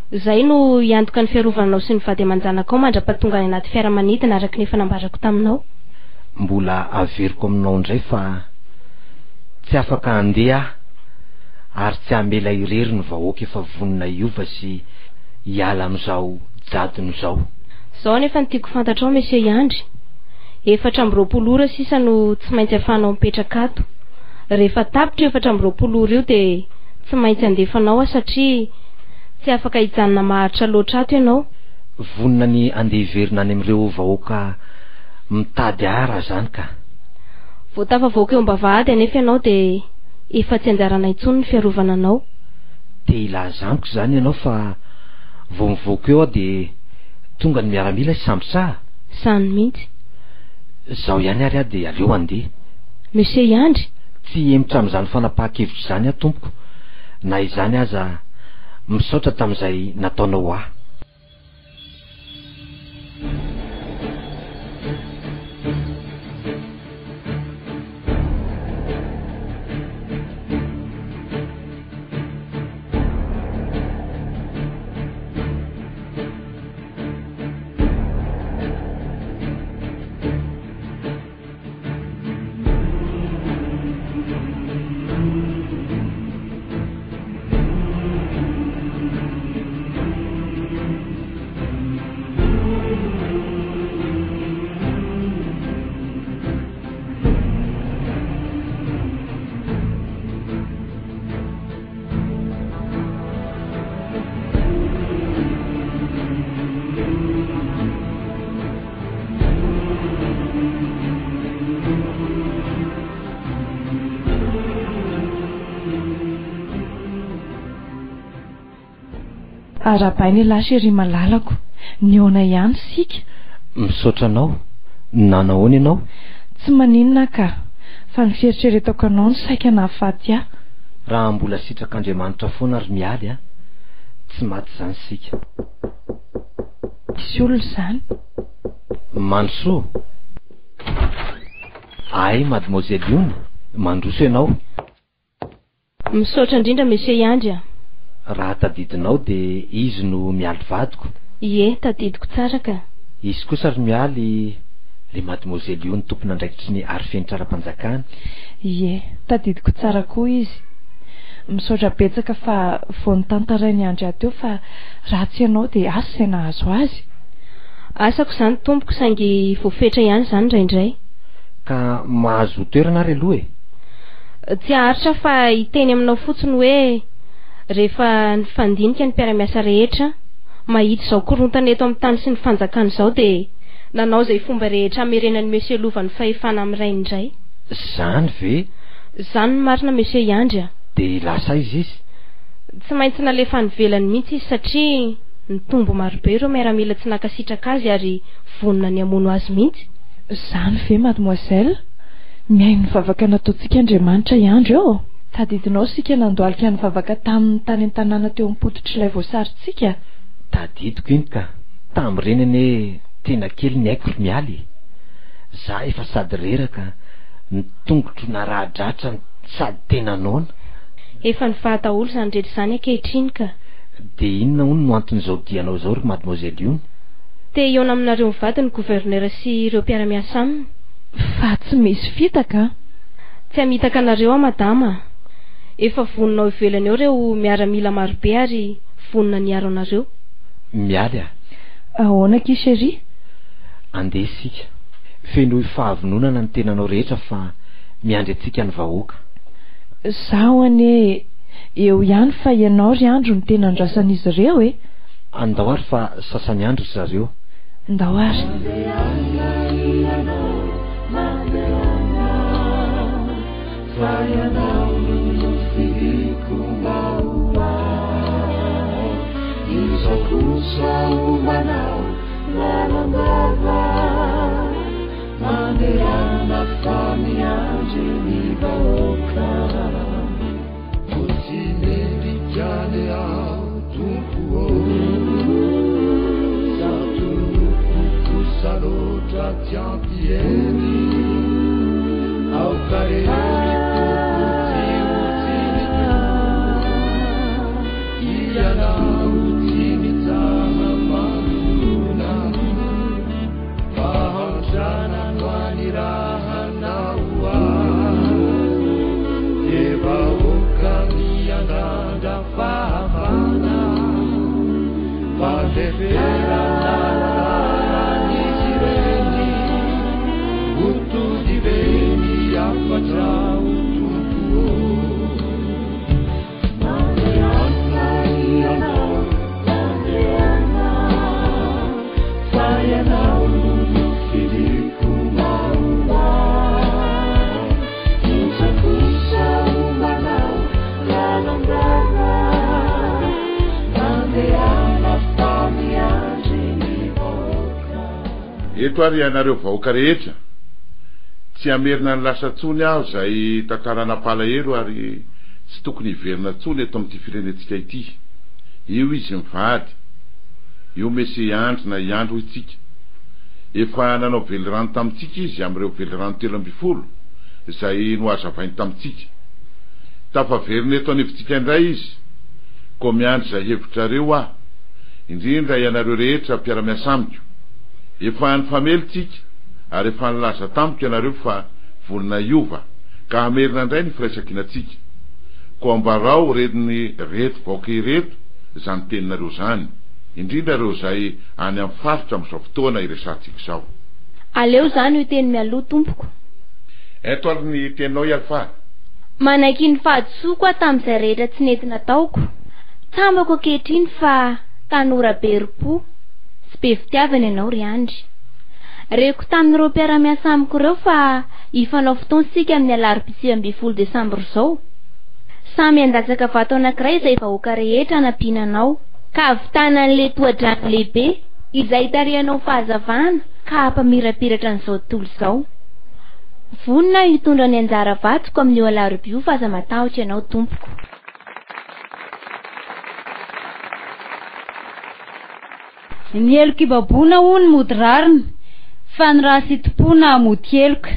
Zay no iantoka ny fiarovananao sy ny vady aman-janakao mandra-pahatonga any anaty fiaramanidina araka ny efa nambarako taminao. Mbola averiko aminao indray fa tsy afaka andeha ary tsy amela irery ny vahoaka efa vonina iova sy hiala amin'izao jadony izao. Zaho nefa nitiako fantatrao monsieur Iandry. 420 ora sisa no tsy maintsy ahafahanao mipetraka ato. Rehefa tapitra 420 ora io dia tsy maintsy andefanao satria tsy afaka hijanona maharitra loatra ato ianao. Vonina ny andeha hiverina any amin'ireo vahoaka mitady ara zany ka. Vao tafavoaka eo am-bavahady anefa ianao dia efa tsy anjarana intsony ny fiarovana anao. Dia ilazaniko zany ianao fa vao mivoaka eo dia tonga ny miaramila sambotra. Sany mihitsy. Zaho ihany ary dia aleo andeha. Monsieur Iandry. Tsy emitra amin'izany fanapahan-kevitra izany tompoko. Na izany aza misaotra tamin'izay nataonao aho. Arabainy lasy ery malalako. Niona ihany sika. Misaotra anao. Nanahoana ianao? Tsy maninona ka. Fa ny fieritreretako anao no saika nahafaty aho. Raha mbola sitrak'Andriamanitra foana ary miady a. Tsy maty zany sika. Isy olona zany. Mansoa. Ay, mademoiselle Liona. Mandroso ianao. Misaotra indrindra monsieur Iandry. Raha tadidinao dia izy no mialy vadiko. Ie, tadidiko tsara ka. Izy kosa ary mialy le mademoiselle Liona tompon'andraikitry ny arifenitra ara-panjakana. Ie, tadidiko tsara koa izy. misaotra betsaka fa vao nitantarainy andry ato fa raha tsy ianao dia asa izay nahazo azy. Asako izany tompoko saingy voafetra ihany izany indraindray. Ka mahazo toerana ary aloha tsy aharitra fa hiteny aminao fotsiny hoe rehefa nifandinika ny mpiara-miasa rehetra mahita izao korontana eto amin'ny tany sy ny fanjakana izao dia nanao izay fomba rehetra hamerenan'ny monsieur Lova ny fahefana amin'iray indray. Zany ve? Zany ny marina monsieur Yandry. Dia lasa izy izy? Tsy maintsy nalefa nivelany mihitsy izy satria nitombo marobe ireo miaramila tsy nakasitraka azy ary vonona ny hamono azy mihitsy. Zany ve mademoiselle? Miaino ny vavaka nataontsika Andriamanitra Yandry eo. Tadidinao sika nandohalika ny vavaka tamin'ny tany an-tanàna teo am-pototry'ilay voasarintsika. Tadidiko iny ka tamin'ireny tena kely ny haiko mialy. Za efa sady reraka ny tongotro narahadratra sady tena noana. Efa nifahataholo izany rehetra izany ankehitriny ka. Dia inona hono no anton'izao dianao izao ry mademoiselle io? Te iona aminareo mivady ny gouverneur sy ireo mpiara-miasa aminy. Fa tsy misy fitaka. Tsy hamitaka anareo a madama. Efa voninao ivelany eo ireo miaramila marobe ary vonona niaro anareo. Mialy a? Ahoana ki chérie? Andeha sika. Feno fahavinonana ny tenanao rehetra fa miandry antsika ny vahoaka. Zaho ane eo ihany fa ianao ry andro ny tena andrasan'izy ireo e. Andao ary fa sasany andro zareo. Ndao ary. Eto ary ianareo vahoaka rehetra tsy hamerina ny lasantsony aho izay tantarana palahelo ary tsy tokony hiverina tsony eto amin'ity firenetsika ity. Io izy mivady, io monsieur Yandry na Yandro itsika. Efa nanao velirano tamintsika izy amin'ireo velirano 3 izay no hazavainy tamintsika. Tafaverina eto anivontsika indray izy, ko miandry izay hevitrareo aho, indrindra ianareo rehetra mpiara-miasa amiko. Efa nifamelitsika ary efa nilaza tamiko ianareo fa vonona iova ka hamerina indray ny firaisankinatsika. Ko ambarao rediny reto vaoaka ireto izany teninareo zany, indrindra ireo izay any amin'ny faritra amin'izao fotoana iresantsika izao. Aleo zany io teny mialoha tompoko. Eto ary ny teninao ialfa. Manaiky ny fahadisoa koa tamin'izay rehetra tsy nety nataoko. Tambako ankehitriny fa tanora beropo sy be fitiavana ianao ry andry. Reko tamin'ireo mpiara-miasa amiko ireo fa hifanao fotoansika amin'ny alarobia 20 Desambra izao. Samy andatsaka vato anankiray izay vahoaka rehetra nampiananao ka avitana an'le toadrano lehibe izay tarihanao fahazavana ka hampamirapiratra an'izao tontolo izao. Vonina hitondra ny anjara vatoko amin'io alarobia fa aza matahotra ianao tompoko. Ny heloka ibaboana hono mody rarina fa ny raha sitopona mody heloka.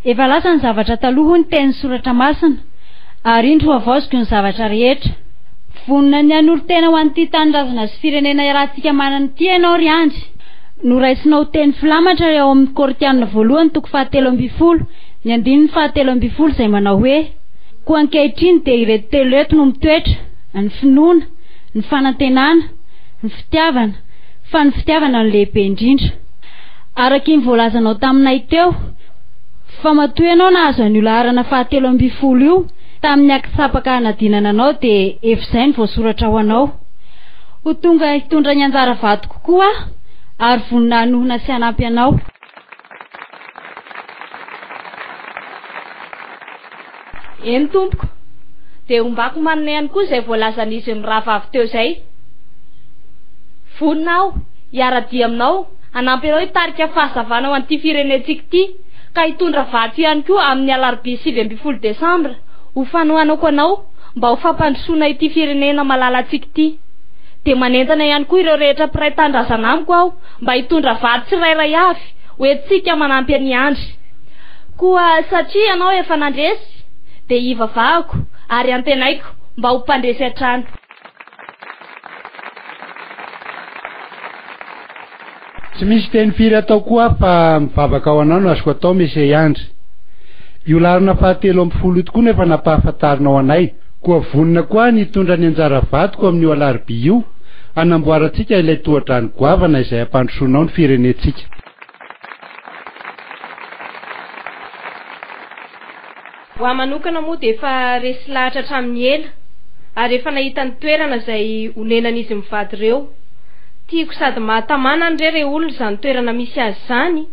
Efa lasa ny zavatra taloha ny teny soratra masina ary indro avaoziko ny zavatra rehetra. Vonona ny an'olo tena ho an'ity tanindrazana sy firenena rahantsika manana ity ianao ry andry. Noraisinao teny filamatra eo amin'ny Koritianina 1 toko 7:12 ny 7:12 izay manao hoe koa ankehitriny dia ireto telo eto no mitoetra: ny finoana, ny fanantenana, ny fitiavana, fa ny fitiavana no lehibe indrindra. Araky ny voalazanao taminay teo fa matoy ianao nahazo an'io laharana 720 io tamin'ny akitsapaka hanadinana anao dia efa izay ny voasoratra ho anao. Ho tonga hitondra ny anjara vato kokoa ary vonina hanohona sy hanampy anao. Eny tompoko, dia ombako manana ihany koa izay voalazan'izy mirava avy teo izay. Vonina aho hiara-dia aminao hanampy anao hitarika fahazavana ho an'ity firenentsika ity, ka hitondra vatsy ihany koa amin'ny alarobia 7 Desambra ho fanohanako anao mba ho fampandrosoana ity firenena malalantsika ity. Dia manentana ihany koa ireo rehetra mpiray tandrazana amiko aho mba hitondra vatsy tsirairay avy hoentsika manampy any Andry. Koa satria anao efa nandresy dia ivavahako ary antenaiko mba ho mpandresy hatrany. Tsy misy teny firy atao koa fa mivavaka ao anao no azoko atao Mese Andry. Io larina 720 tokoa nefa nampahafantarinao anay, koa vonina koa ny hitondra ny anjara vatoko amin'io alarobia io hanamboarantsika ilay tohadrany goavana izay hampandrosoanao ny firenentsika. Ho aho manokana moa dia efa resy lahatra hatramin'ny ela ary efa nahita ny toerana izay honenan'izy mivady ireo. Tiako sady mahatamana ndre olona izany toerana misy azy izany.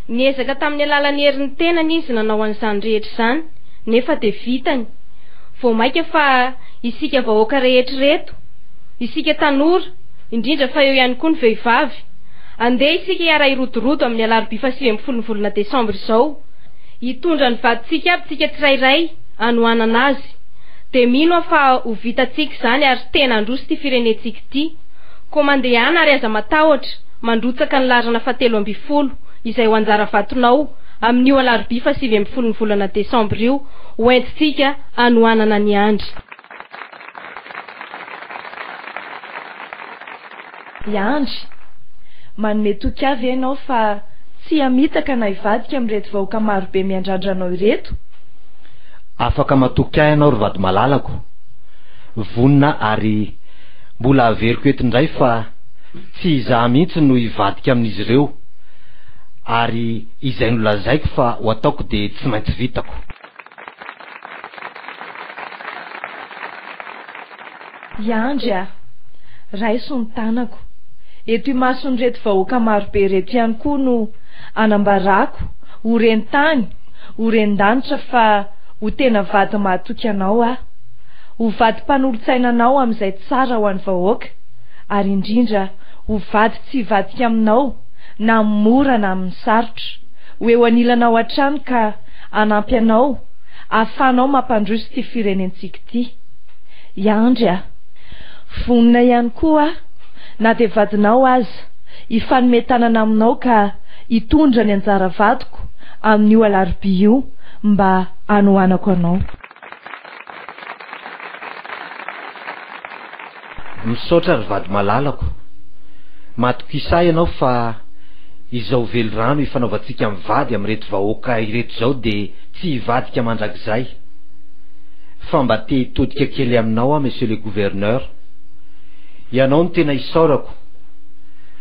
Niezaka tamin'ny alalan'ny herin'ny tenany izy nanao an'izany rehetra izany nefa dia vitany. Vao maika fa isika vahoaka rehetrareto, isika tanora, indrindra fa eo ihany koa ny vehivavy, andeha isika hiara irodorodo amin'ny alarobia 7 volana Desambra izao, hitondra ny vadintsika aby tsika tsirairay hanohanana azy. Dia mino aho fa ho vitantsika izany ary tena handroso ity firenentsika ity. Koa mandehana ary aza matahotra mandrotsaka ny larana 7 izay ho anjara vatonao amin'io alarobia 7 volana Desambra io ho entintsika hanohanana ny Andry. Andry, manome toky avy ianao fa tsy hamitaka na hivadika amin'ireto vahoaka marobe miandrandranao ireto. Afaka matoky ahy ianao ry vady malalako. Vonina ary mbola averiko eto indray fa tsy izaho mihitsy no hivadika amin'izy ireo, ary izay no lazaiko fa ho ataoko dia tsy maintsy vitako. Andry raiso ny tanako, eto imason'ireto vahoaka marobe reto ihany koa no anambarako ho rentany, ho rendanitra fa ho tena vady mahatoky anao aho, ho vady mpanolotsaina anao amin'izay tsara ho an'ny vahoaka, ary indrindra ho vady tsy vadika aminao na mora na amin'ny sarotra, ho eo anilanao hatrany ka hanampy anao ahafahanao mampandroso ity firenentsika ity. Andry vonina ihany koa na dia vadinao aza hifanometanana aminao ka hitondra ny anjara vatoko amin'io alarobia io mba hanohanako anao. Misaotra ry vady malalako, matokisa ianao fa izao velorano ifanaovantsika mivady amin'ireto vahoaka ireto izao dia tsy hivadika mandrakizay, fa mba te hitodika kely aminao aho monsieur le gouverneur. Ianao no tena isaorako,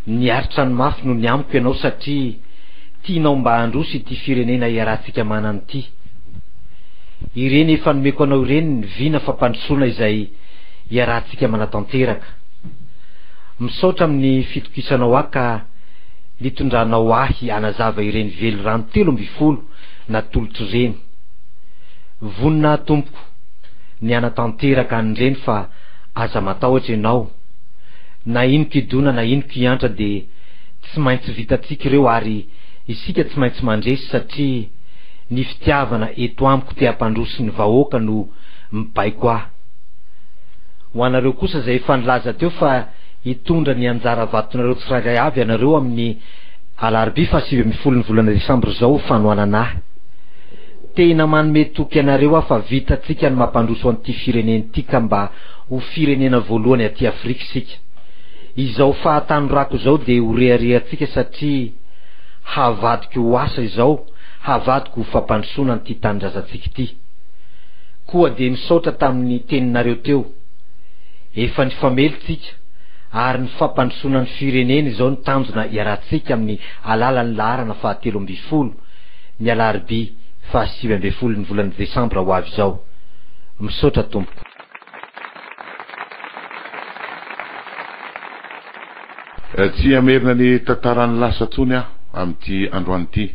niaritra ny mafy no ny amiko ianao satria tianao mba handroso ity firenena iarahantsika manana ity. Ireny efa nomeko anao ireny ny vina fampandrosoana izay iarahantsika manatanteraka. Misaotra amin'ny fitokisanao ahy ka nitondranao ahy hanazava ireny velorano 13 natolotra ireny. Vonina tompoko ny hanatanteraka an'ireny fa aza matahotra ianao, na inoko idona na inoko iantra dia tsy maintsy vitantsika ireo ary isika tsy maintsy mandresy satria ny fitiavana eto amiko te hampandroso ny vahoaka no mibaiko ahy. Ho anareo kosa izay efa nilaza teo fa hitondra ny anjara vatonareo tsirairay avy ianareo amin'ny alarobia 7 volana Desambra izao fanohanana ahy. Tena manome toky anareo aho fa vitantsika ny mampandroso an'ity firenena ity ka mba ho firenena voalohany aty Afrika isika. Izao fahatanyrako izao dia ho reharehantsika satria havadiko ho asa izao, havadiko ho fampandrosoana an'ity tanindrazantsika ity. koa dia nisaotra tamin'ny teninareo teo. Efa nifamelitsika ary ny fampandrosoana ny firenena izao ny tanjona iarahantsika amin'ny alalan'ny laharana 720 ny alarobia 9 ny volana desambra ho avy izao. Misaotra tompo. Tsy amerina ny tantarany lasa tsony aho amin'ity androany ity,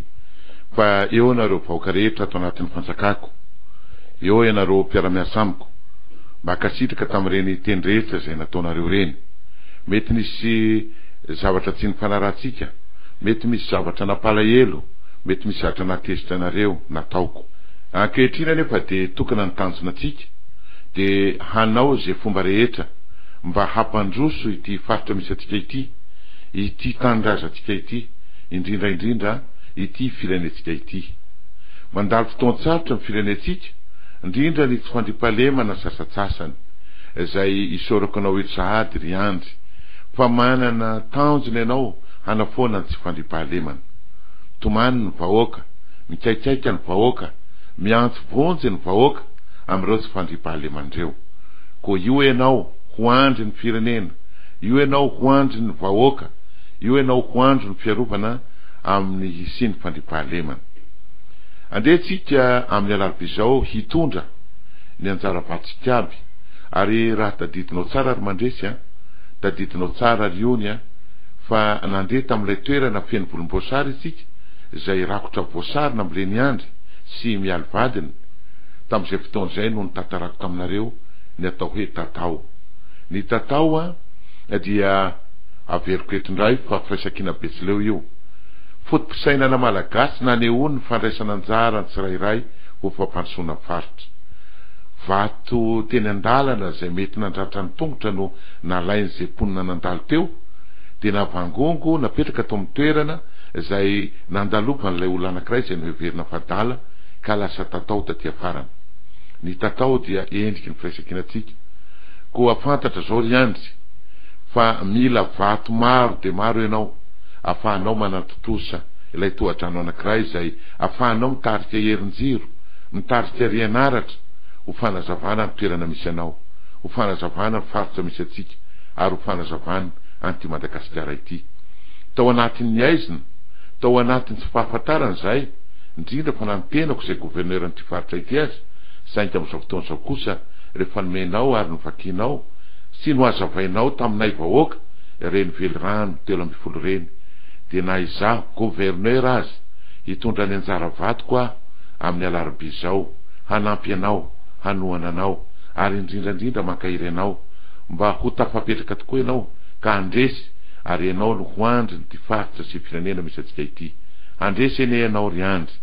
fa eo ianareo vahoaka rehetra ato anatin'ny fanjakako, eo ianareo mpiara-miasa amiko, mba kasitraka tamin'ireny teny rehetra izay nataonareo reny. Mety misy zavatra tsy nifanarahantsika, mety misy zavatra napalahelo, mety misy zavatra natezitra anareo nataoko. Ankehitriny anefa dia tokana ny tanjonantsika dia hanao izay fomba rehetra mba hampandroso ity faritra misy atsika ity, ity tanindrazantsika ity, indrindra ity firenetsika ity. Mandalo fotoan-tsarotra amin'ny firenetsika, indrindra ny tsy fandrimpahalemana sasatsasany izay isorako anao eto sahady ry andry, fa manana tanjony ianao hanafoana ny tsy fandrimpahalemana. Tomany ny vahoaka, mikaikaika ny vahoaka, miantso vonjy ny vahoaka amin'ireo tsy fandrimpahalemandreo. Koa io ianao ho andry ny firenena, io ianao ho andry ny vahoaka, io ianao ho andry ny fiarovana amin'ny hisiny fandrimpahalemana. Andehantsika amin'ny alarobia izao hitondra ny anjara vatsika aby, ary raha tadidinao tsara ary mandresy tadidinao tsara ary ony fa nandeha tamin'ilay toerana feno volomboasary isika izay rakotra voasarina amin'ireny andry sy mialy vadiny. Tamin'izay fotoana izay no nitantarako taminareo ny atao hoe tatao. Ny tatao dia averiko eto indray fa firaisankina Betsileo io, fotom-pisainana malagasy nanehoany ny fandraisana anjara ny tsirairay ho fampandrosoana faritra. Vato teny andalana izay mety nandratra ny tongotra no nalain'izay mponina nandalo teo, dia navangongo napetraka tao amin'ny toerana izay nandalovany ilay olona anankiray izay noheverina fadala ka lasa tatao taty afarany. Ny tatao dia endriky ny firaisankinantsika. Koa fantatra zao ry andry fa mila vato maro de maro ianao afahanao manatotosa ilay tohadrano anankiray izay afahanao mitarika herinjiro, mitarika rianaratra ho fanazavana ny toerana misy anao, ho fanazavana ny faritra misy atsika, ary ho fanazavana anty Madagasikara ity. Tao anatin'ny aizina, tao anatin'ny tsy fahafantarana izay, indrindra fa nantenako izay gouverneur an'ity faritra ity azy, saingy amin'izao fotoan'izao kosa rehefa nomenao ary novakinao sy noazavainao taminay vahoaka reny velirano 7 reny, dia na izaho gouverneur azy hitondra ny anjara vato koa amin'ny alarobia izao, hanampy anao, hanoana anao, ary indrindrandrindra mankahiry anao mba ho tafapetraka tokoa ianao ka andresy, ary ianao no ho andry ny ty faritra sy firenena misy atsika ity. Andresy ene ianao ry andry,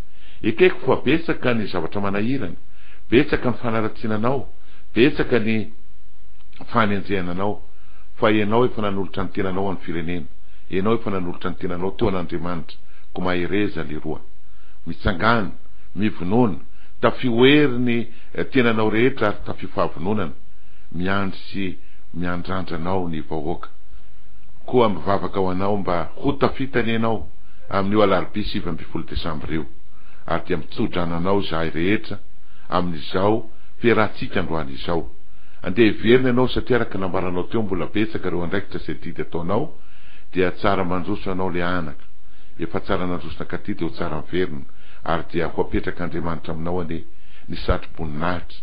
ekeko fa betsaka ny zavatra manahirana, betsaka ny fanaratsiananao, betsaka ny fanenjehananao, fa ianao efa nanolotra ny tenanao amin'ny firenena, ianao efa nanolotra ny tenanao teo an'Andriamanitra, ko mahereza leroa, mitsangana, mivonona, tafioery ny tenanao rehetra ary tafifahavononana, miandry sy miandrandranao ny vahoaka. Koa mivavaka ao anao mba ho tafitany ianao amin'io alarobia 7 Desambra io, ary dia mitsodrananao zahay rehetra amin'izao fiarahantsika androany izao. Andeha hiverina ianao satria araka nambaranao teo mbola betsaka ireo andraikitra izay didy ataonao, dia tsara mandroso anao le anaka, efa tsara nandrosona katy dia ho tsara miverina, ary dia ho apetraka Andriamanitra aminao ane ny satro-boninahitra,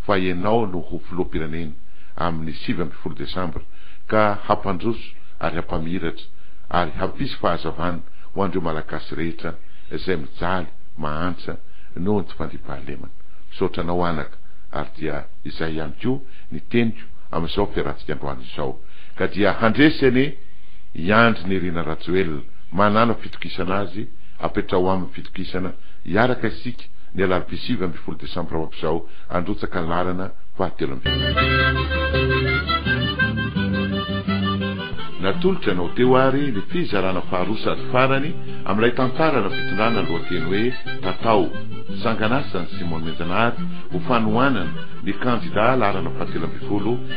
fa ianao no ho filoham-pirenena amin'ny 7 Desambra, ka hampandroso ary hampamiratra ary hampisy fahazavana ho andreo malagasy rehetra izay mijaly mahantra noho ny tsy fandrimpahalemana. Misaotra anao anaka, ary dia izay ihany koa ny teniko amin'izao fiarahantsika androany izao, ka dia handresy ane iandry ny Irina Rajoelina, manana fitokisana azy, apetrao amin'ny fitokisana iaraka isika ny alarobia 7 Desambra ho avy izao, androtsaka ny lalana 7. Natolotra anao teo ary ny fizarana faharosa ary farany amin'ilay tantarana fitondrana lohateny hoe tatao, sanganasa ny Simon Menjanary ho fanohanana ny kandida larana 7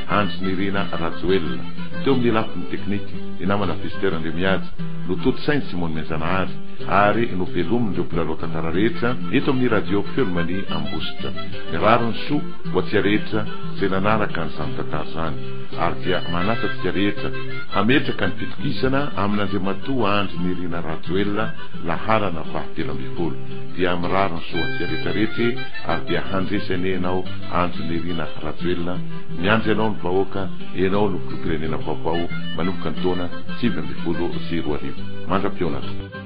andry ny Irina Rajoelina. Teo amin'ny lafiny teknika ny namana Fister Andremiady, no toto sainy Simon Menjanary, ary no velomindreo mpilalao tantara rehetra eto amin'ny radio feolomany ambositra ny rarony soa ho atsika rehetra izay nanaraka nyzany tantara zany ary dia manasatsika rehetra hametraka ny pitokisana amin'Andriamatoa andro ny rina rajoelona laharana 27 dia mirarony soa atsika rehetrarehetra ary dia handresany ianao andro ny rina rajoelona miandry ianao ny vahoaka ianao no filopirenena vaovao manomboka ny taona 2020 mandra-pionatra